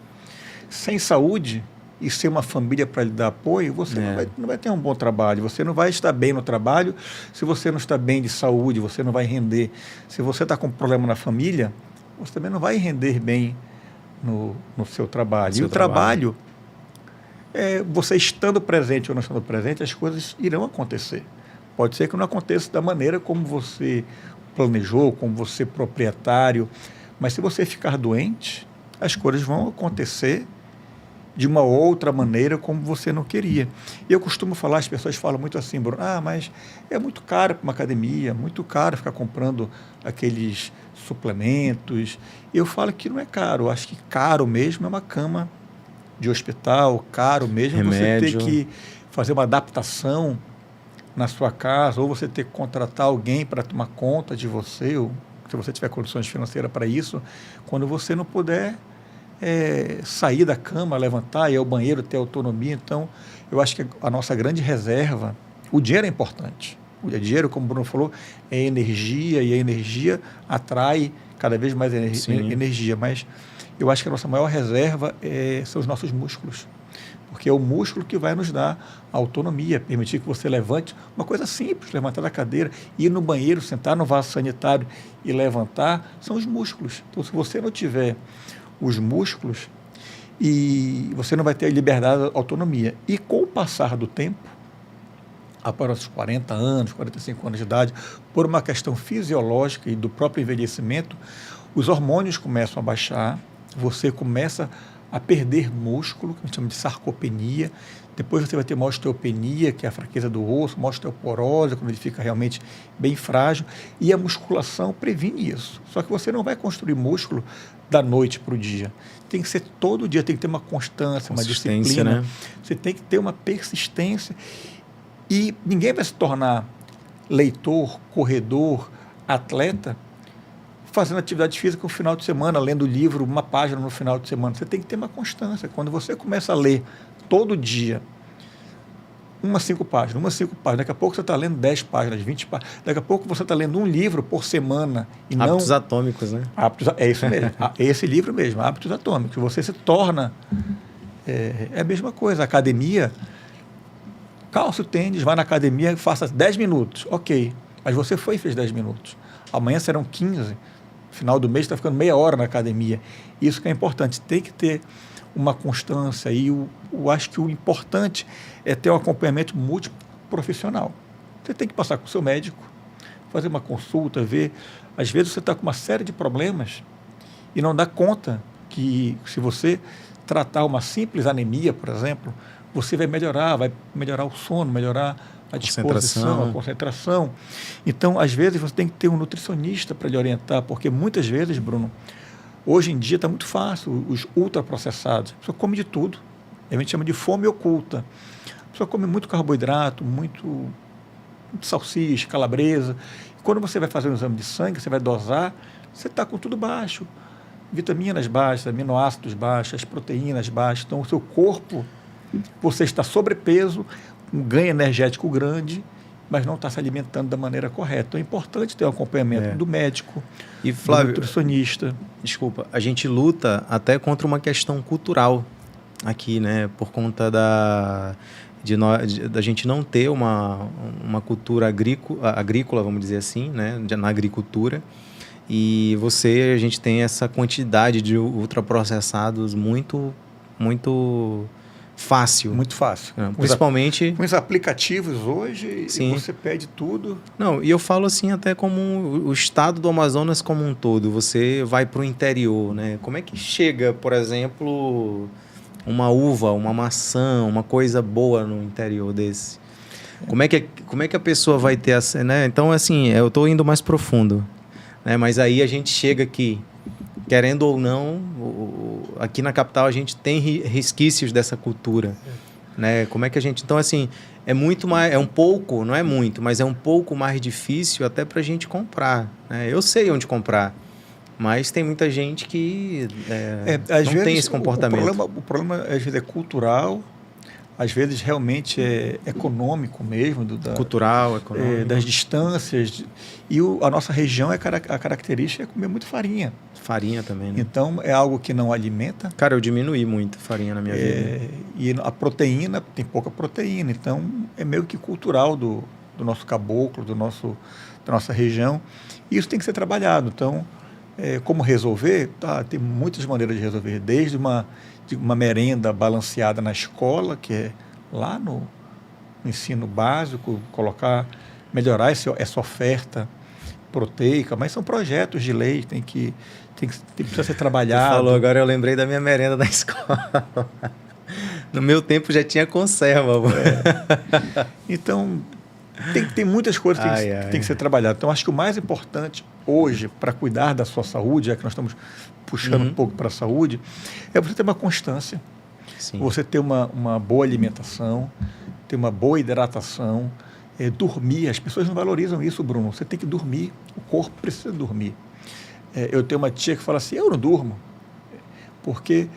S1: sem saúde e sem uma família para lhe dar apoio, você não vai ter um bom trabalho, você não vai estar bem no trabalho. Se você não está bem de saúde, você não vai render. Se você está com problema na família, você também não vai render bem no seu trabalho. E o trabalho, você estando presente ou não estando presente, as coisas irão acontecer. Pode ser que não aconteça da maneira como você planejou, como você proprietário, mas se você ficar doente, as coisas vão acontecer de uma outra maneira como você não queria. E eu costumo falar, as pessoas falam muito assim, Bruno, mas é muito caro para uma academia, muito caro ficar comprando aqueles suplementos. Eu falo que não é caro, eu acho que caro mesmo é uma cama de hospital, caro mesmo remédio. Você ter que fazer uma adaptação na sua casa, ou você ter que contratar alguém para tomar conta de você, ou se você tiver condições financeiras para isso, quando você não puder sair da cama, levantar, ir ao banheiro, ter autonomia. Então, eu acho que a nossa grande reserva, o dinheiro é importante. O dinheiro, como o Bruno falou, é energia, e a energia atrai cada vez mais energia. Mas eu acho que a nossa maior reserva são os nossos músculos. Porque é o músculo que vai nos dar autonomia, permitir que você levante uma coisa simples, levantar da cadeira, ir no banheiro, sentar no vaso sanitário e levantar, são os músculos. Então, se você não tiver os músculos, e você não vai ter liberdade, autonomia. E com o passar do tempo, após os 40 anos, 45 anos de idade, por uma questão fisiológica e do próprio envelhecimento, os hormônios começam a baixar, você começa a perder músculo, que a gente chama de sarcopenia. Depois você vai ter uma osteopenia, que é a fraqueza do osso, uma osteoporose, quando ele fica realmente bem frágil, e a musculação previne isso. Só que você não vai construir músculo da noite para o dia. Tem que ser todo dia, tem que ter uma constância, uma disciplina. Né? Você tem que ter uma persistência. E ninguém vai se tornar leitor, corredor, atleta, fazendo atividade física no final de semana, lendo livro, uma página no final de semana. Você tem que ter uma constância. Quando você começa a ler todo dia, umas 5 páginas, daqui a pouco você está lendo 10 páginas, 20 páginas, daqui a pouco você está lendo um livro por semana. E
S2: Hábitos Atômicos, né?
S1: É isso mesmo, é esse livro mesmo, Hábitos Atômicos. Você se torna... É a mesma coisa, a academia, calça o tênis, vai na academia, faça 10 minutos, ok, mas você foi e fez 10 minutos. Amanhã serão 15, final do mês está ficando meia hora na academia. Isso que é importante, tem que ter uma constância, e eu acho que o importante é ter um acompanhamento multiprofissional. Você tem que passar com o seu médico, fazer uma consulta, ver. Às vezes você está com uma série de problemas e não dá conta que, se você tratar uma simples anemia, por exemplo, você vai melhorar o sono, melhorar a disposição, a concentração. Então, às vezes, você tem que ter um nutricionista para lhe orientar, porque muitas vezes, Bruno, hoje em dia está muito fácil, os ultraprocessados. A pessoa come de tudo. A gente chama de fome oculta. A pessoa come muito carboidrato, muito salsicha, calabresa. E quando você vai fazer um exame de sangue, você vai dosar, você está com tudo baixo. Vitaminas baixas, aminoácidos baixos, as proteínas baixas. Então, o seu corpo, você está sobrepeso, um ganho energético grande, mas não está se alimentando da maneira correta. Então é importante ter um acompanhamento do médico,
S2: e, Flávio,
S1: do nutricionista.
S2: Desculpa, a gente luta até contra uma questão cultural aqui, né? Por conta da gente não ter uma cultura agrícola, vamos dizer assim, né? Na agricultura. E a gente tem essa quantidade de ultraprocessados muito fácil.
S1: Muito fácil.
S2: Principalmente...
S1: Com os aplicativos hoje,
S2: sim,
S1: você pede tudo.
S2: Não, e eu falo assim até como o estado do Amazonas como um todo. Você vai para o interior, né? Como é que chega, por exemplo, uma uva, uma maçã, uma coisa boa no interior desse? Como é que a pessoa vai ter essa... Né? Então, assim, eu estou indo mais profundo. Né? Mas aí a gente chega aqui, querendo ou não, aqui na capital a gente tem resquícios dessa cultura, né? Como é que a gente... Então, assim, é muito mais... É um pouco, não é muito, mas é um pouco mais difícil até pra gente comprar, né? Eu sei onde comprar, mas tem muita gente que
S1: às
S2: não
S1: vezes,
S2: tem esse comportamento.
S1: O problema, às vezes, é cultural, às vezes, realmente é econômico mesmo.
S2: Cultural, econômico.
S1: Das distâncias. E a nossa região, a característica é comer muito farinha.
S2: Farinha também, né?
S1: Então, é algo que não alimenta.
S2: Cara, eu diminuí muito farinha na minha vida.
S1: E a proteína, tem pouca proteína. Então, é meio que cultural do nosso caboclo, da nossa região. E isso tem que ser trabalhado. Então, como resolver? Tem muitas maneiras de resolver. Desde uma merenda balanceada na escola, que é lá no ensino básico, melhorar essa oferta proteica, mas são projetos de lei, precisa ser trabalhado.
S2: Você falou, agora eu lembrei da minha merenda da escola. No meu tempo já tinha conserva.
S1: Então, tem muitas coisas que tem que ser trabalhadas. Então, acho que o mais importante hoje, para cuidar da sua saúde, já que nós estamos puxando um pouco para a saúde, é você ter uma constância. Sim. Você ter uma boa alimentação, ter uma boa hidratação, dormir. As pessoas não valorizam isso, Bruno. Você tem que dormir. O corpo precisa dormir. Eu tenho uma tia que fala assim, eu não durmo, porque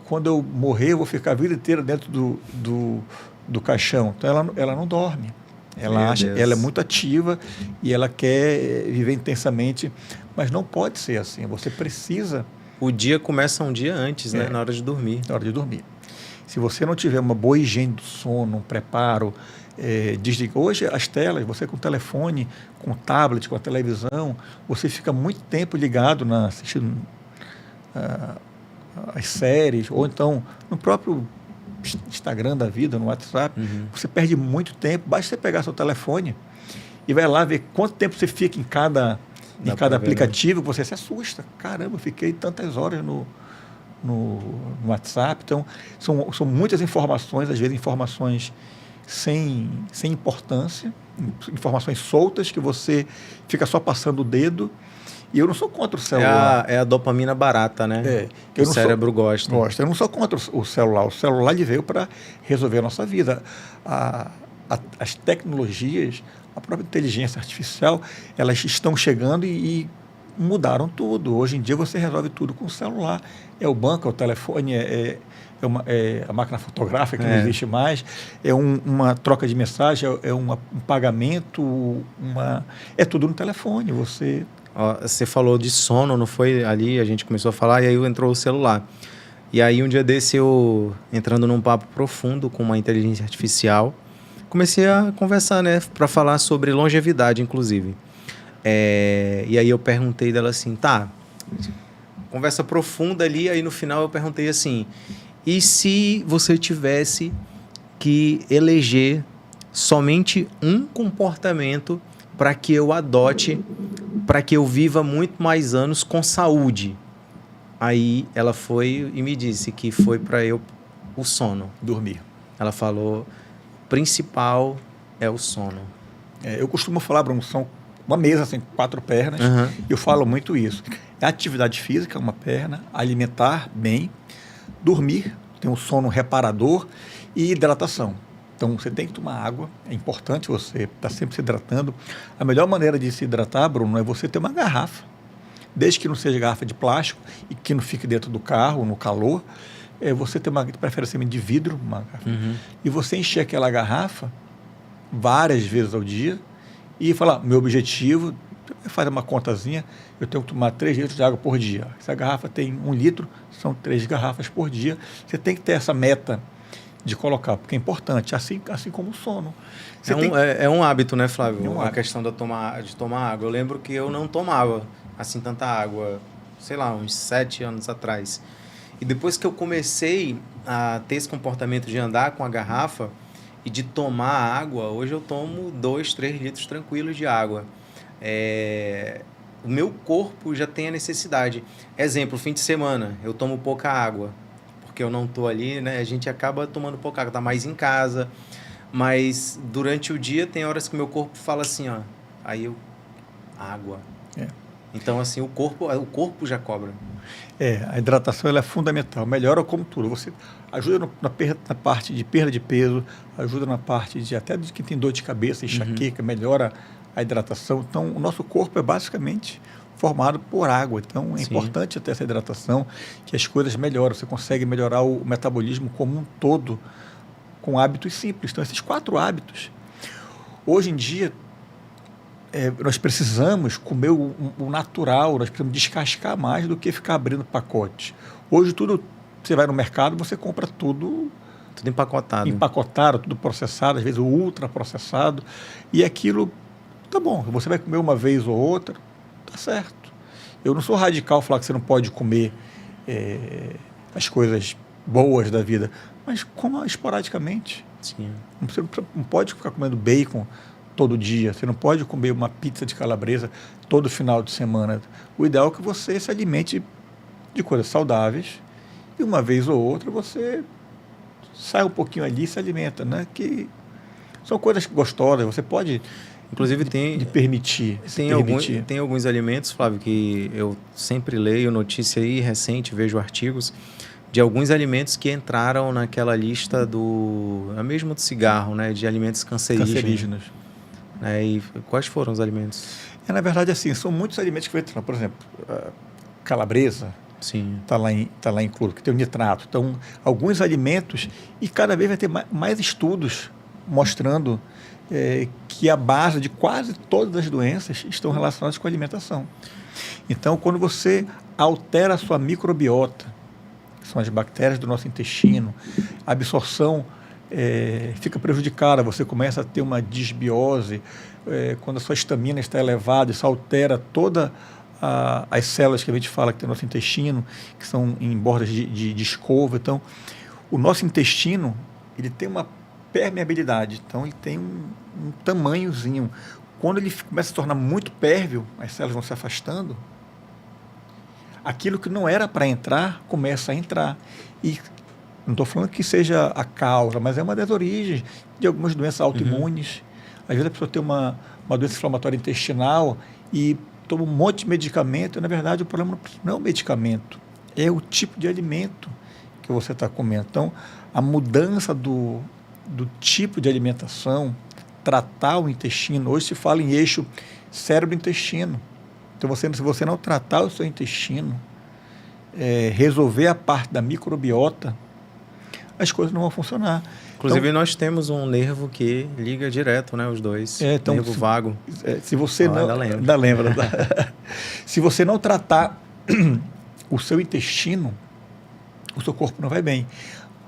S1: quando eu morrer, eu vou ficar a vida inteira dentro do caixão. Então, ela não dorme. Ela é muito ativa e ela quer viver intensamente, mas não pode ser assim. Você precisa...
S2: O dia começa um dia antes, né? Na hora de dormir.
S1: Na hora de dormir. Se você não tiver uma boa higiene do sono, um preparo, desliga. Hoje, as telas, você com o telefone, com o tablet, com a televisão, você fica muito tempo ligado assistindo as séries, ou então no próprio Instagram da vida, no WhatsApp, você perde muito tempo. Basta você pegar seu telefone e vai lá ver quanto tempo você fica em cada aplicativo, que você se assusta. Caramba, eu fiquei tantas horas no WhatsApp. Então, são muitas informações, às vezes informações sem importância, informações soltas que você fica só passando o dedo. E eu não sou contra o celular.
S2: É a dopamina barata, né? O cérebro gosta.
S1: Eu não sou contra o celular. O celular ele veio para resolver a nossa vida. As tecnologias, a própria inteligência artificial, elas estão chegando e mudaram tudo. Hoje em dia você resolve tudo com o celular. É o banco, é o telefone, a máquina fotográfica que não existe mais, é uma troca de mensagem, um pagamento, é tudo no telefone.
S2: Você falou de sono, não foi? Ali a gente começou a falar e aí entrou o celular. E aí um dia desse eu, entrando num papo profundo com uma inteligência artificial, comecei a conversar, né? Para falar sobre longevidade, inclusive. E aí eu perguntei dela assim, conversa profunda ali, aí no final eu perguntei assim, e se você tivesse que eleger somente um comportamento para que eu adote, para que eu viva muito mais anos com saúde? Aí ela foi e me disse que foi para eu o sono.
S1: Dormir.
S2: Ela falou, principal é o sono.
S1: Eu costumo falar, Bruno, são uma mesa, assim, 4 pernas, eu falo muito isso. É atividade física, uma perna, alimentar bem, dormir, ter um sono reparador e hidratação. Então, você tem que tomar água, é importante você estar sempre se hidratando. A melhor maneira de se hidratar, Bruno, é você ter uma garrafa. Desde que não seja garrafa de plástico e que não fique dentro do carro, no calor, você ter uma, preferencialmente de vidro, uma garrafa, e você encher aquela garrafa várias vezes ao dia e falar, meu objetivo, faz uma contazinha, eu tenho que tomar 3 litros de água por dia. Essa garrafa tem 1 litro, são 3 garrafas por dia. Você tem que ter essa meta de colocar, porque é importante, assim como o sono.
S2: É um hábito, né, Flávio? A questão de tomar água. Eu lembro que eu não tomava assim tanta água, sei lá, uns 7 anos atrás. E depois que eu comecei a ter esse comportamento de andar com a garrafa e de tomar água, hoje eu tomo 2, 3 litros tranquilos de água. O meu corpo já tem a necessidade. Exemplo, fim de semana, eu tomo pouca água, porque eu não estou ali, né? A gente acaba tomando pouca água, tá mais em casa. Mas durante o dia tem horas que meu corpo fala assim, ó, aí eu... água. Então, assim, o corpo já cobra.
S1: A hidratação ela é fundamental, melhora como tudo. Você ajuda na parte de perda de peso, ajuda na parte de até de quem tem dor de cabeça, enxaqueca, melhora a hidratação. Então, o nosso corpo é basicamente formado por água. Então, é importante ter essa hidratação, que as coisas melhoram. Você consegue melhorar o metabolismo como um todo com hábitos simples. Então, esses 4 hábitos, hoje em dia, nós precisamos comer o natural, nós precisamos descascar mais do que ficar abrindo pacote. Hoje, tudo, você vai no mercado, você compra tudo empacotado, tudo processado, às vezes ultraprocessado, e aquilo, tá bom, você vai comer uma vez ou outra, tá certo. Eu não sou radical falar que você não pode comer as coisas boas da vida, mas coma esporadicamente.
S2: Sim.
S1: Você não pode ficar comendo bacon todo dia, você não pode comer uma pizza de calabresa todo final de semana. O ideal é que você se alimente de coisas saudáveis e uma vez ou outra você sai um pouquinho ali e se alimenta, né? Que são coisas gostosas, você pode,
S2: inclusive,
S1: permitir.
S2: Tem alguns alimentos, Flávio, que eu sempre leio notícia aí recente, vejo artigos de alguns alimentos que entraram naquela lista mesmo do cigarro, né? De alimentos cancerígenos. E quais foram os alimentos?
S1: Na verdade, assim, são muitos alimentos que vão entrar. Por exemplo, calabresa está lá incluído, que tem o nitrato. Então, alguns alimentos, e cada vez vai ter mais estudos mostrando que a base de quase todas as doenças estão relacionadas com a alimentação. Então, quando você altera a sua microbiota, que são as bactérias do nosso intestino, a absorção fica prejudicada, você começa a ter uma disbiose, quando a sua estamina está elevada, isso altera todas as células que a gente fala que tem no nosso intestino, que são em bordas de escova. Então, o nosso intestino, ele tem uma permeabilidade, então ele tem um tamanhozinho. Quando ele começa a se tornar muito pérvio, as células vão se afastando, aquilo que não era para entrar, começa a entrar. E não estou falando que seja a causa, mas é uma das origens de algumas doenças autoimunes. Às vezes a pessoa tem uma doença inflamatória intestinal e toma um monte de medicamento, e na verdade o problema não é o medicamento, é o tipo de alimento que você está comendo. Então, a mudança do tipo de alimentação, tratar o intestino, hoje se fala em eixo cérebro-intestino. Então, se você não tratar o seu intestino, resolver a parte da microbiota, as coisas não vão funcionar.
S2: Inclusive, então, nós temos um nervo que liga direto, né, os dois.
S1: Então,
S2: nervo vago.
S1: Se você não... Ainda lembra. Se você não tratar o seu intestino, o seu corpo não vai bem.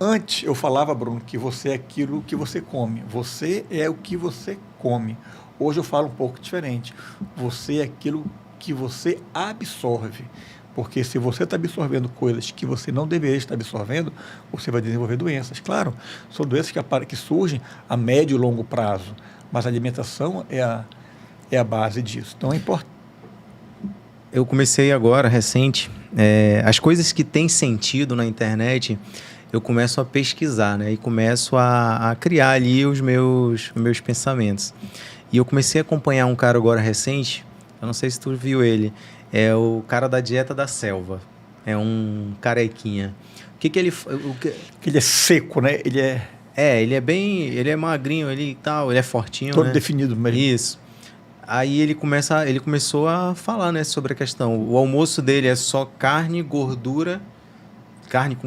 S1: Antes, eu falava, Bruno, que você é aquilo que você come. Você é o que você come. Hoje eu falo um pouco diferente. Você é aquilo que você absorve. Porque se você está absorvendo coisas que você não deveria estar absorvendo, você vai desenvolver doenças. Claro, são doenças que surgem a médio e longo prazo, mas a alimentação é a base disso. Então é importante.
S2: Eu comecei agora, recente, as coisas que têm sentido na internet, eu começo a pesquisar, né? E começo a criar ali os meus pensamentos. E eu comecei a acompanhar um cara agora recente, eu não sei se tu viu ele, é o cara da dieta da selva. É um carequinha. O que ele...
S1: Ele é seco, né? Ele
S2: é magrinho, ele é fortinho,
S1: todo
S2: né?
S1: definido mesmo.
S2: Isso. Aí ele começou a falar, né, sobre a questão. O almoço dele é só carne com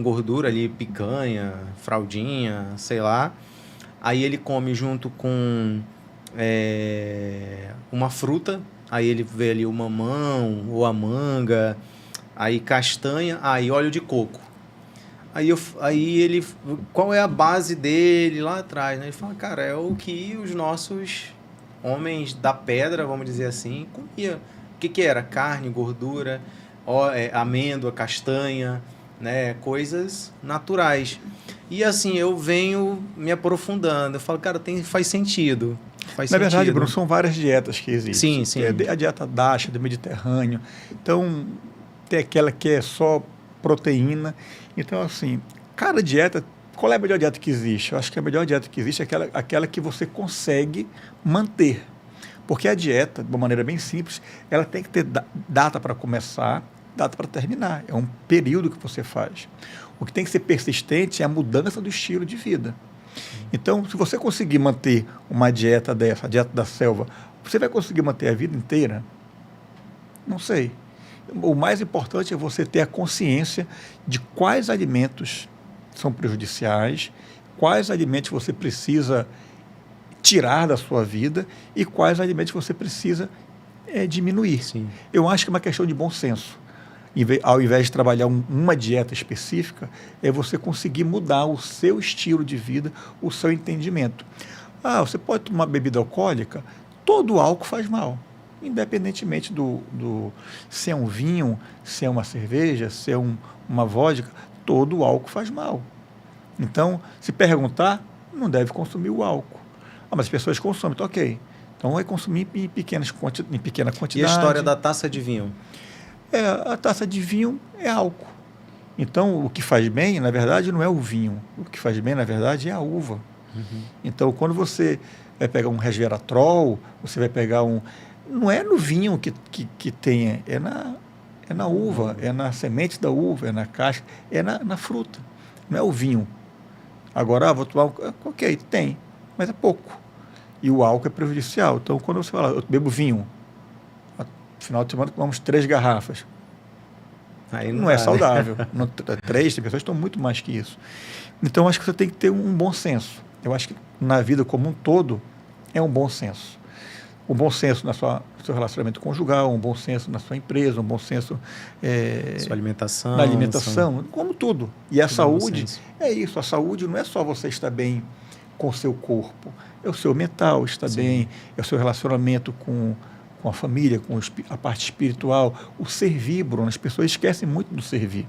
S2: gordura ali, picanha, fraldinha, sei lá. Aí ele come junto com uma fruta. Aí ele vê ali o mamão ou a manga, aí castanha, aí óleo de coco. Aí ele, qual é a base dele lá atrás, né? Ele fala, cara, é o que os nossos homens da pedra, vamos dizer assim, comia. O que era? Carne, gordura, amêndoa, castanha, né? Coisas naturais. E assim, eu venho me aprofundando. Eu falo, cara, faz sentido.
S1: Na verdade, Bruno, são várias dietas que existem.
S2: Sim.
S1: A dieta DASH, do Mediterrâneo. Então, tem aquela que é só proteína. Então, assim, cada dieta... Qual é a melhor dieta que existe? Eu acho que a melhor dieta que existe é aquela que você consegue manter. Porque a dieta, de uma maneira bem simples, ela tem que ter data para começar, data para terminar. É um período que você faz. O que tem que ser persistente é a mudança do estilo de vida. Então, se você conseguir manter uma dieta dessa, a dieta da selva, você vai conseguir manter a vida inteira? Não sei. O mais importante é você ter a consciência de quais alimentos são prejudiciais, quais alimentos você precisa tirar da sua vida e quais alimentos você precisa diminuir.
S2: Sim.
S1: Eu acho que é uma questão de bom senso. Ao invés de trabalhar uma dieta específica, é você conseguir mudar o seu estilo de vida, o seu entendimento. Você pode tomar bebida alcoólica? Todo álcool faz mal. Independentemente se é um vinho, se é uma cerveja, se é uma vodka, todo álcool faz mal. Então, se perguntar, não deve consumir o álcool. Mas as pessoas consomem, então ok. Então, vai consumir em pequena quantidade.
S2: E a história da taça de vinho?
S1: A taça de vinho é álcool. Então, o que faz bem, na verdade, não é o vinho. O que faz bem, na verdade, é a uva. Uhum. Então, quando você vai pegar um resveratrol, você vai pegar não é no vinho que tem, é na uva, é na semente da uva, é na casca, é na fruta. Não é o vinho. Agora, vou tomar... Ok, tem, mas é pouco. E o álcool é prejudicial. Então, quando você fala, eu bebo vinho, no final de semana tomamos 3 garrafas.
S2: Aí
S1: não é saudável. 3, tem pessoas que tomam muito mais que isso. Então, acho que você tem que ter um bom senso. Eu acho que na vida como um todo é um bom senso. Um bom senso no seu relacionamento conjugal, um bom senso na sua empresa, um bom senso
S2: sua alimentação,
S1: na alimentação, como tudo. E a saúde
S2: é
S1: isso. A saúde não é só você estar bem com o seu corpo, é o seu mental estar bem, é o seu relacionamento com a família, com a parte espiritual, o servir, Bruno. As pessoas esquecem muito do servir.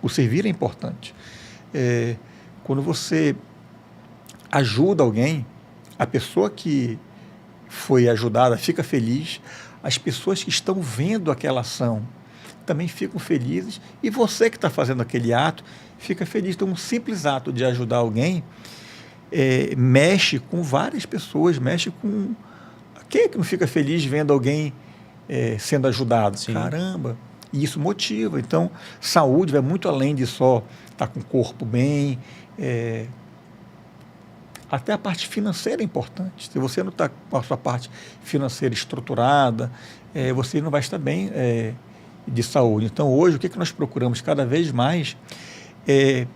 S1: O servir é importante. Quando você ajuda alguém, a pessoa que foi ajudada fica feliz, as pessoas que estão vendo aquela ação também ficam felizes e você que está fazendo aquele ato fica feliz. Então, um simples ato de ajudar alguém mexe com várias pessoas, mexe com... Quem é que não fica feliz vendo alguém sendo ajudado?
S2: Sim.
S1: Caramba! E isso motiva. Então, saúde vai muito além de só estar com o corpo bem. Até a parte financeira é importante. Se você não está com a sua parte financeira estruturada, você não vai estar bem de saúde. Então, hoje, o que nós procuramos cada vez mais é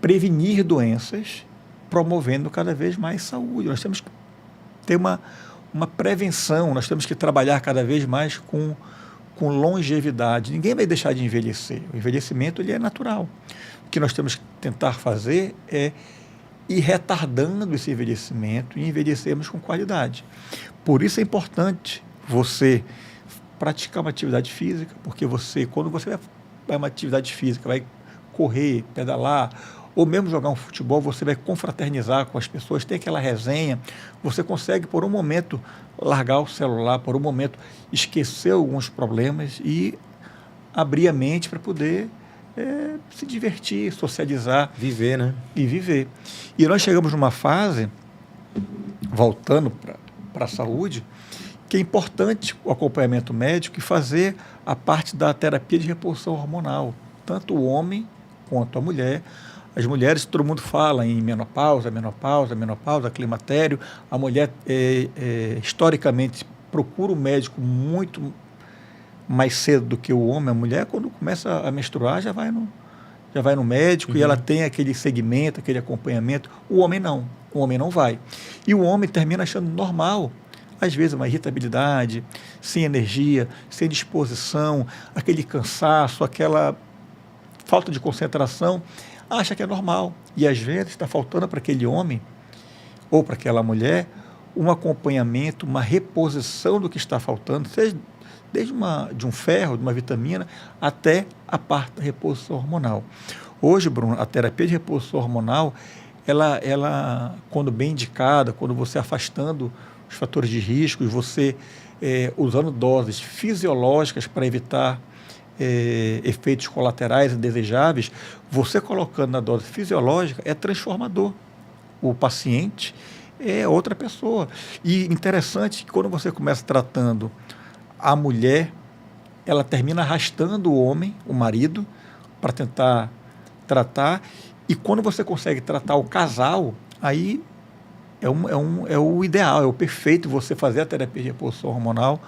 S1: prevenir doenças, promovendo cada vez mais saúde. Nós temos que ter uma prevenção, nós temos que trabalhar cada vez mais com longevidade. Ninguém vai deixar de envelhecer. O envelhecimento ele é natural. O que nós temos que tentar fazer é ir retardando esse envelhecimento e envelhecermos com qualidade. Por isso é importante você praticar uma atividade física, porque quando você vai uma atividade física, vai correr, pedalar, ou mesmo jogar um futebol, você vai confraternizar com as pessoas, tem aquela resenha, você consegue por um momento largar o celular, por um momento esquecer alguns problemas e abrir a mente para poder se divertir, socializar.
S2: Viver, né?
S1: E viver. E nós chegamos numa fase, voltando para a saúde, que é importante o acompanhamento médico e fazer a parte da terapia de reposição hormonal, tanto o homem quanto a mulher. As mulheres, todo mundo fala em menopausa, climatério. A mulher, historicamente, procura o médico muito mais cedo do que o homem. A mulher, quando começa a menstruar, já vai no médico e ela tem aquele segmento, aquele acompanhamento. O homem não vai. E o homem termina achando normal, às vezes, uma irritabilidade, sem energia, sem disposição, aquele cansaço, aquela falta de concentração, acha que é normal. E, às vezes, está faltando para aquele homem ou para aquela mulher um acompanhamento, uma reposição do que está faltando, seja desde de um ferro, de uma vitamina, até a parte da reposição hormonal. Hoje, Bruno, a terapia de reposição hormonal, ela quando bem indicada, quando você afastando os fatores de risco, você usando doses fisiológicas para evitar efeitos colaterais indesejáveis, você colocando na dose fisiológica é transformador. O paciente, é outra pessoa. E interessante que quando você começa tratando a mulher, ela termina arrastando o homem, o marido, para tentar tratar. E quando você consegue tratar o casal, aí é o ideal, é o perfeito você fazer a terapia de reposição hormonal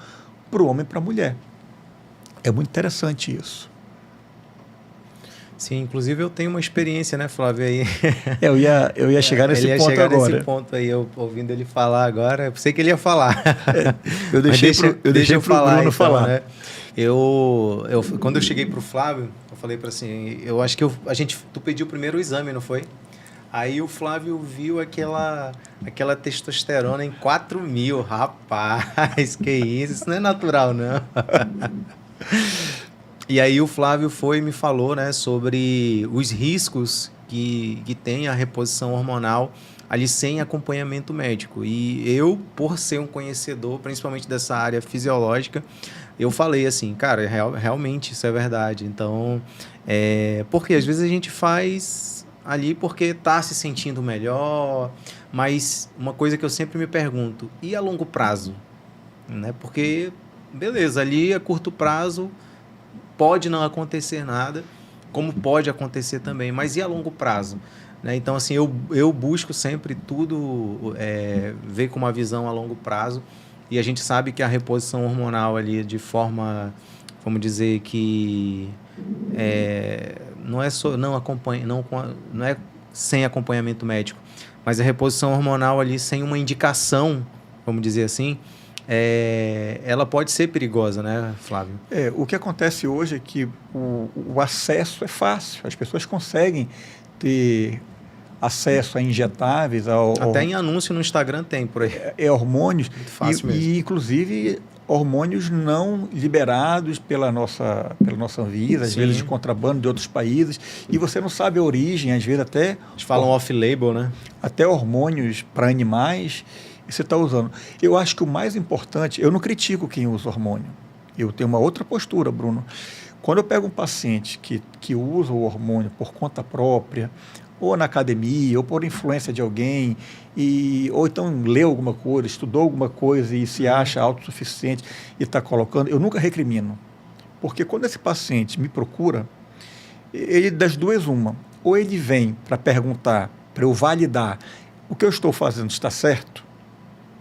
S1: para o homem e para a mulher. É muito interessante isso.
S2: Sim, inclusive eu tenho uma experiência, né, Flávio? Aí.
S1: Eu ia chegar nesse
S2: ele ia
S1: ponto
S2: chegar
S1: agora.
S2: nesse ponto aí, eu ouvindo ele falar agora, eu sei que ele ia falar.
S1: Eu deixei para o Bruno
S2: então,
S1: falar.
S2: Né? Quando eu cheguei para o Flávio, eu falei para assim, eu acho que tu pediu primeiro o exame, não foi? Aí o Flávio viu aquela testosterona em 4.000, rapaz, que isso não é natural, não. E aí o Flávio foi e me falou, né, sobre os riscos que tem a reposição hormonal ali sem acompanhamento médico. E eu, por ser um conhecedor, principalmente dessa área fisiológica, eu falei assim, cara, realmente isso é verdade. Então, porque às vezes a gente faz ali porque está se sentindo melhor, mas uma coisa que eu sempre me pergunto, e a longo prazo? Né? Porque, beleza, ali a curto prazo pode não acontecer nada, como pode acontecer também, mas e a longo prazo? Né? Então, assim, eu busco sempre tudo ver com uma visão a longo prazo, e a gente sabe que a reposição hormonal ali de forma, vamos dizer que não é sem acompanhamento médico, mas a reposição hormonal ali sem uma indicação, vamos dizer assim, ela pode ser perigosa, né, Flávio?
S1: O que acontece hoje é que o acesso é fácil, as pessoas conseguem ter acesso a injetáveis.
S2: Até em anúncio no Instagram tem por aí.
S1: Hormônios.
S2: Muito fácil mesmo.
S1: E, inclusive, hormônios não liberados pela nossa Anvisa, às vezes de contrabando de outros países, e você não sabe a origem, às vezes até...
S2: Eles falam off-label, né?
S1: Até hormônios para animais, e você está usando. Eu acho que o mais importante, eu não critico quem usa hormônio, eu tenho uma outra postura, Bruno. Quando eu pego um paciente que usa o hormônio por conta própria, ou na academia, ou por influência de alguém, ou então leu alguma coisa, estudou alguma coisa e se acha autossuficiente e está colocando, eu nunca recrimino. Porque quando esse paciente me procura, ele das duas uma, ou ele vem para perguntar, para eu validar o que eu estou fazendo está certo,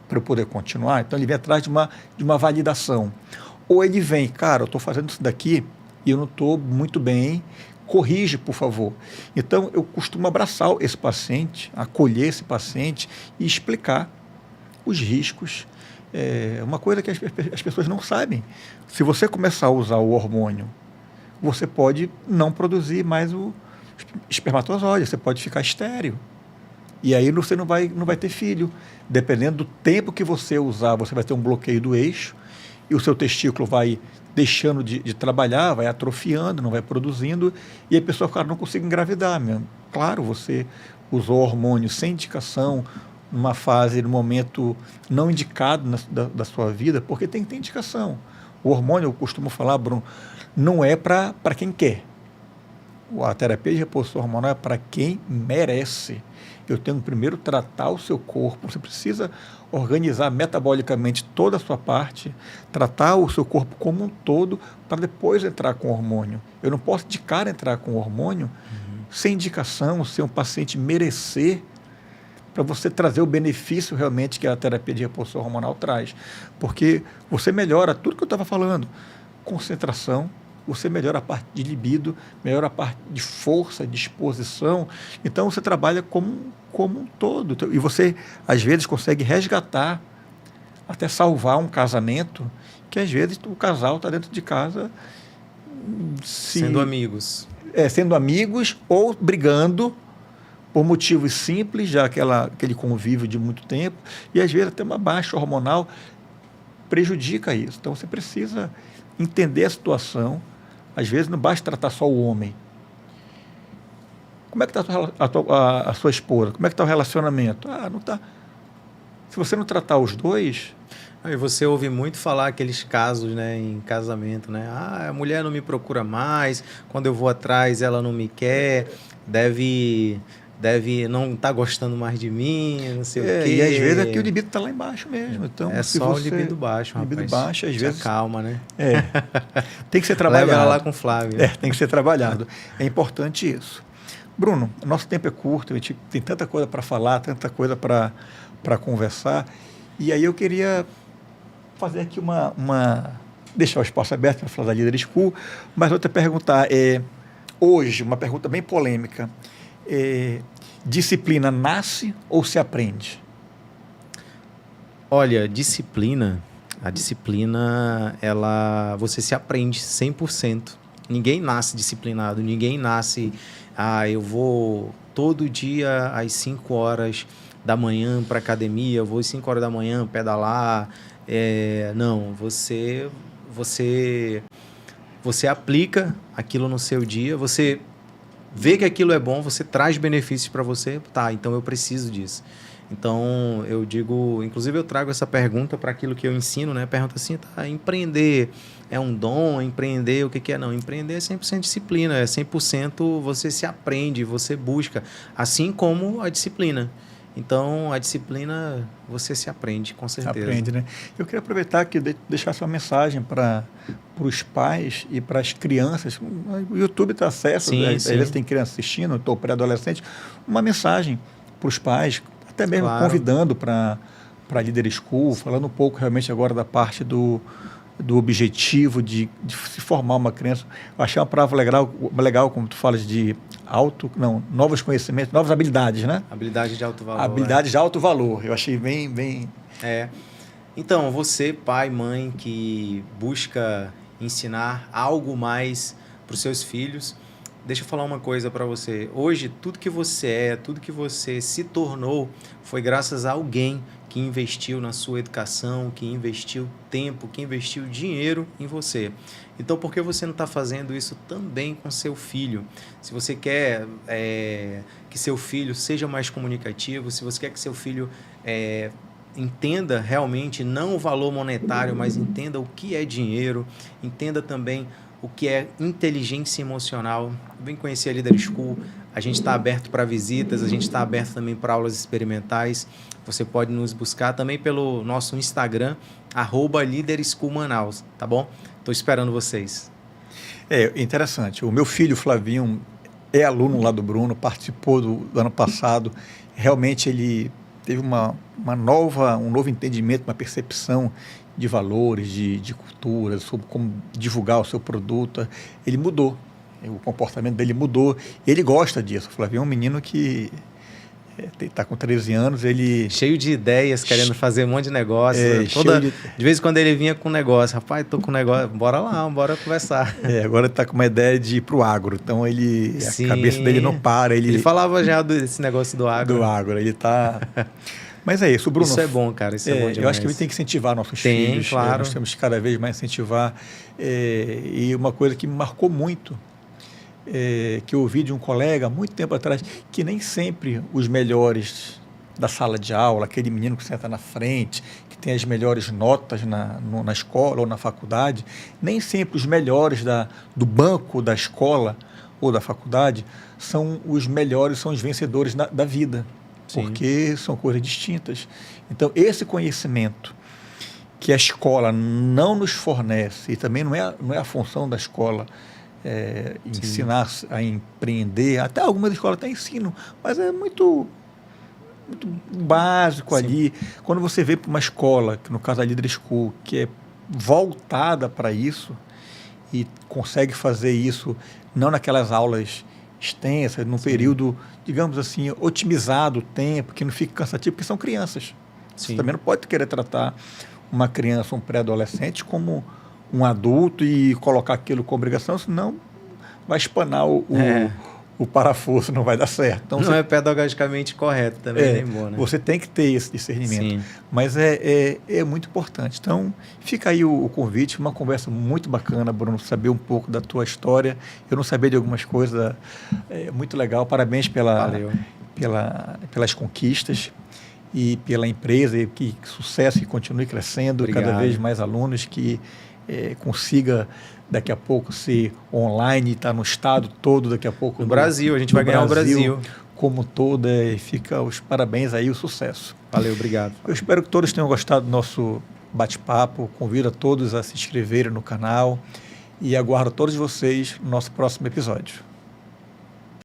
S1: para eu poder continuar, então ele vem atrás de uma validação. Ou ele vem, cara, eu estou fazendo isso daqui e eu não estou muito bem, corrige, por favor. Então, eu costumo abraçar esse paciente, acolher esse paciente e explicar os riscos. Uma coisa que as pessoas não sabem. Se você começar a usar o hormônio, você pode não produzir mais o espermatozoide, você pode ficar estéril. E aí você não vai ter filho. Dependendo do tempo que você usar, você vai ter um bloqueio do eixo e o seu testículo vai deixando de trabalhar, vai atrofiando, não vai produzindo, e a pessoa, cara, não consigo engravidar mesmo. Claro, você usou hormônio sem indicação, numa fase, num momento não indicado da sua vida, porque tem que ter indicação. O hormônio, eu costumo falar, Bruno, não é para quem quer. A terapia de reposição hormonal é para quem merece. Eu tenho que primeiro tratar o seu corpo, você precisa organizar metabolicamente toda a sua parte, tratar o seu corpo como um todo, para depois entrar com hormônio. Eu não posso de cara entrar com hormônio sem indicação, sem um paciente merecer, para você trazer o benefício realmente que a terapia de reposição hormonal traz. Porque você melhora tudo que eu estava falando, concentração, você melhora a parte de libido, melhora a parte de força, disposição. Então, você trabalha como um todo. E você, às vezes, consegue resgatar, até salvar um casamento, que, às vezes, o casal está dentro de casa...
S2: Sendo amigos.
S1: Sendo amigos ou brigando por motivos simples, já aquele convívio de muito tempo, e, às vezes, até uma baixa hormonal prejudica isso. Então, você precisa entender a situação. Às vezes não basta tratar só o homem. Como é que está a sua esposa? Como é que está o relacionamento? Não está. Se você não tratar os dois...
S2: E você ouve muito falar aqueles casos, né, em casamento, né? A mulher não me procura mais, quando eu vou atrás ela não me quer, deve deve não estar gostando mais de mim, não sei o quê.
S1: E às vezes é que o libido está lá embaixo mesmo. Então,
S2: é só o libido baixo, rapaz.
S1: Libido baixo, às vezes...
S2: calma, né?
S1: Tem que ser trabalhado.
S2: Leva ela lá com o Flávio.
S1: Tem que ser trabalhado. É importante isso. Bruno, nosso tempo é curto, a gente tem tanta coisa para falar, tanta coisa para conversar. E aí eu queria fazer aqui deixar o espaço aberto para falar da Leader School, mas outra perguntar hoje, uma pergunta bem polêmica. Disciplina nasce ou se aprende?
S2: Olha, a disciplina, você se aprende 100%. Ninguém nasce disciplinado, ninguém nasce, eu vou todo dia às 5 horas da manhã para academia, eu vou às 5 horas da manhã pedalar. Não, você aplica aquilo no seu dia, você vê que aquilo é bom, você traz benefícios para você, então eu preciso disso. Então, eu digo, inclusive eu trago essa pergunta para aquilo que eu ensino, né? Pergunta assim, empreender é um dom? Empreender, o que é? Não, empreender é 100% disciplina, é 100% você se aprende, você busca, assim como a disciplina. Então, a disciplina você se aprende, com certeza.
S1: Aprende, né? Eu queria aproveitar que deixasse uma mensagem para os pais e para as crianças. O YouTube está acesso, às vezes tem criança assistindo, estou pré-adolescente. Uma mensagem para os pais, até mesmo convidando para a Leader School, falando um pouco realmente agora da parte do objetivo de se formar uma criança. Eu achei uma palavra legal como tu falas de novos conhecimentos, novas habilidades, né?
S2: Habilidade de alto valor.
S1: Habilidades de alto valor. Eu achei bem...
S2: Então, você, pai, mãe, que busca ensinar algo mais para os seus filhos, deixa eu falar uma coisa para você. Hoje, tudo que você tudo que você se tornou, foi graças a alguém que investiu na sua educação, que investiu tempo, que investiu dinheiro em você. Então, por que você não está fazendo isso também com seu filho? Se você quer que seu filho seja mais comunicativo, se você quer que seu filho entenda realmente, não o valor monetário, mas entenda o que é dinheiro, entenda também o que é inteligência emocional, vem conhecer a Leader School. A gente está aberto para visitas, a gente está aberto também para aulas experimentais. Você pode nos buscar também pelo nosso Instagram, @LeaderSchoolManaus, tá bom? Estou esperando vocês.
S1: Interessante. O meu filho, Flavinho, é aluno lá do Bruno, participou do ano passado. Realmente ele teve um novo entendimento, uma percepção de valores, de cultura, sobre como divulgar o seu produto. Ele mudou, o comportamento dele mudou. Ele gosta disso. O Flavinho é um menino que está com 13 anos, ele...
S2: Cheio de ideias, querendo fazer um monte de negócio. De vez em quando ele vinha com um negócio. Rapaz, tô com um negócio, bora lá, bora conversar.
S1: Agora ele está com uma ideia de ir para o agro. Então, a cabeça dele não para. Ele falava já desse negócio do agro. Do agro, ele está... Mas é isso, Bruno.
S2: Isso é bom, cara, isso é bom demais.
S1: Eu acho que a gente tem que incentivar nossos filhos. Claro. Nós temos que cada vez mais incentivar. E uma coisa que me marcou muito, que eu ouvi de um colega há muito tempo atrás, que nem sempre os melhores da sala de aula, aquele menino que senta na frente, que tem as melhores notas na escola ou na faculdade, nem sempre os melhores do banco da escola ou da faculdade são os melhores, são os vencedores da vida. Sim. Porque são coisas distintas. Então, esse conhecimento que a escola não nos fornece, e também não é a função da escola ensinar a empreender, até algumas escolas até ensinam, mas é muito básico. Sim. Ali. Quando você vê para uma escola, que no caso da Leader School, que é voltada para isso, e consegue fazer isso não naquelas aulas extensas, num período, digamos assim, otimizado o tempo, que não fique cansativo, porque são crianças. Sim. Você também não pode querer tratar uma criança, um pré-adolescente, como um adulto e colocar aquilo como obrigação, senão vai espanar o parafuso, não vai dar certo. Então,
S2: não é pedagogicamente correto também, nem bom, né?
S1: Você tem que ter esse discernimento. Sim. Mas é muito importante. Então, fica aí o convite, uma conversa muito bacana, Bruno, saber um pouco da tua história. Eu não sabia de algumas coisas, muito legal. Parabéns pelas conquistas e pela empresa, que sucesso, que continue crescendo. Obrigado. Cada vez mais alunos, que consiga daqui a pouco ser online, estar no estado todo, daqui a pouco...
S2: No Brasil, a gente vai ganhar o Brasil.
S1: como um todo, fica os parabéns aí, o sucesso.
S2: Valeu, obrigado.
S1: Eu espero que todos tenham gostado do nosso bate-papo. Convido a todos a se inscreverem no canal e aguardo todos vocês no nosso próximo episódio.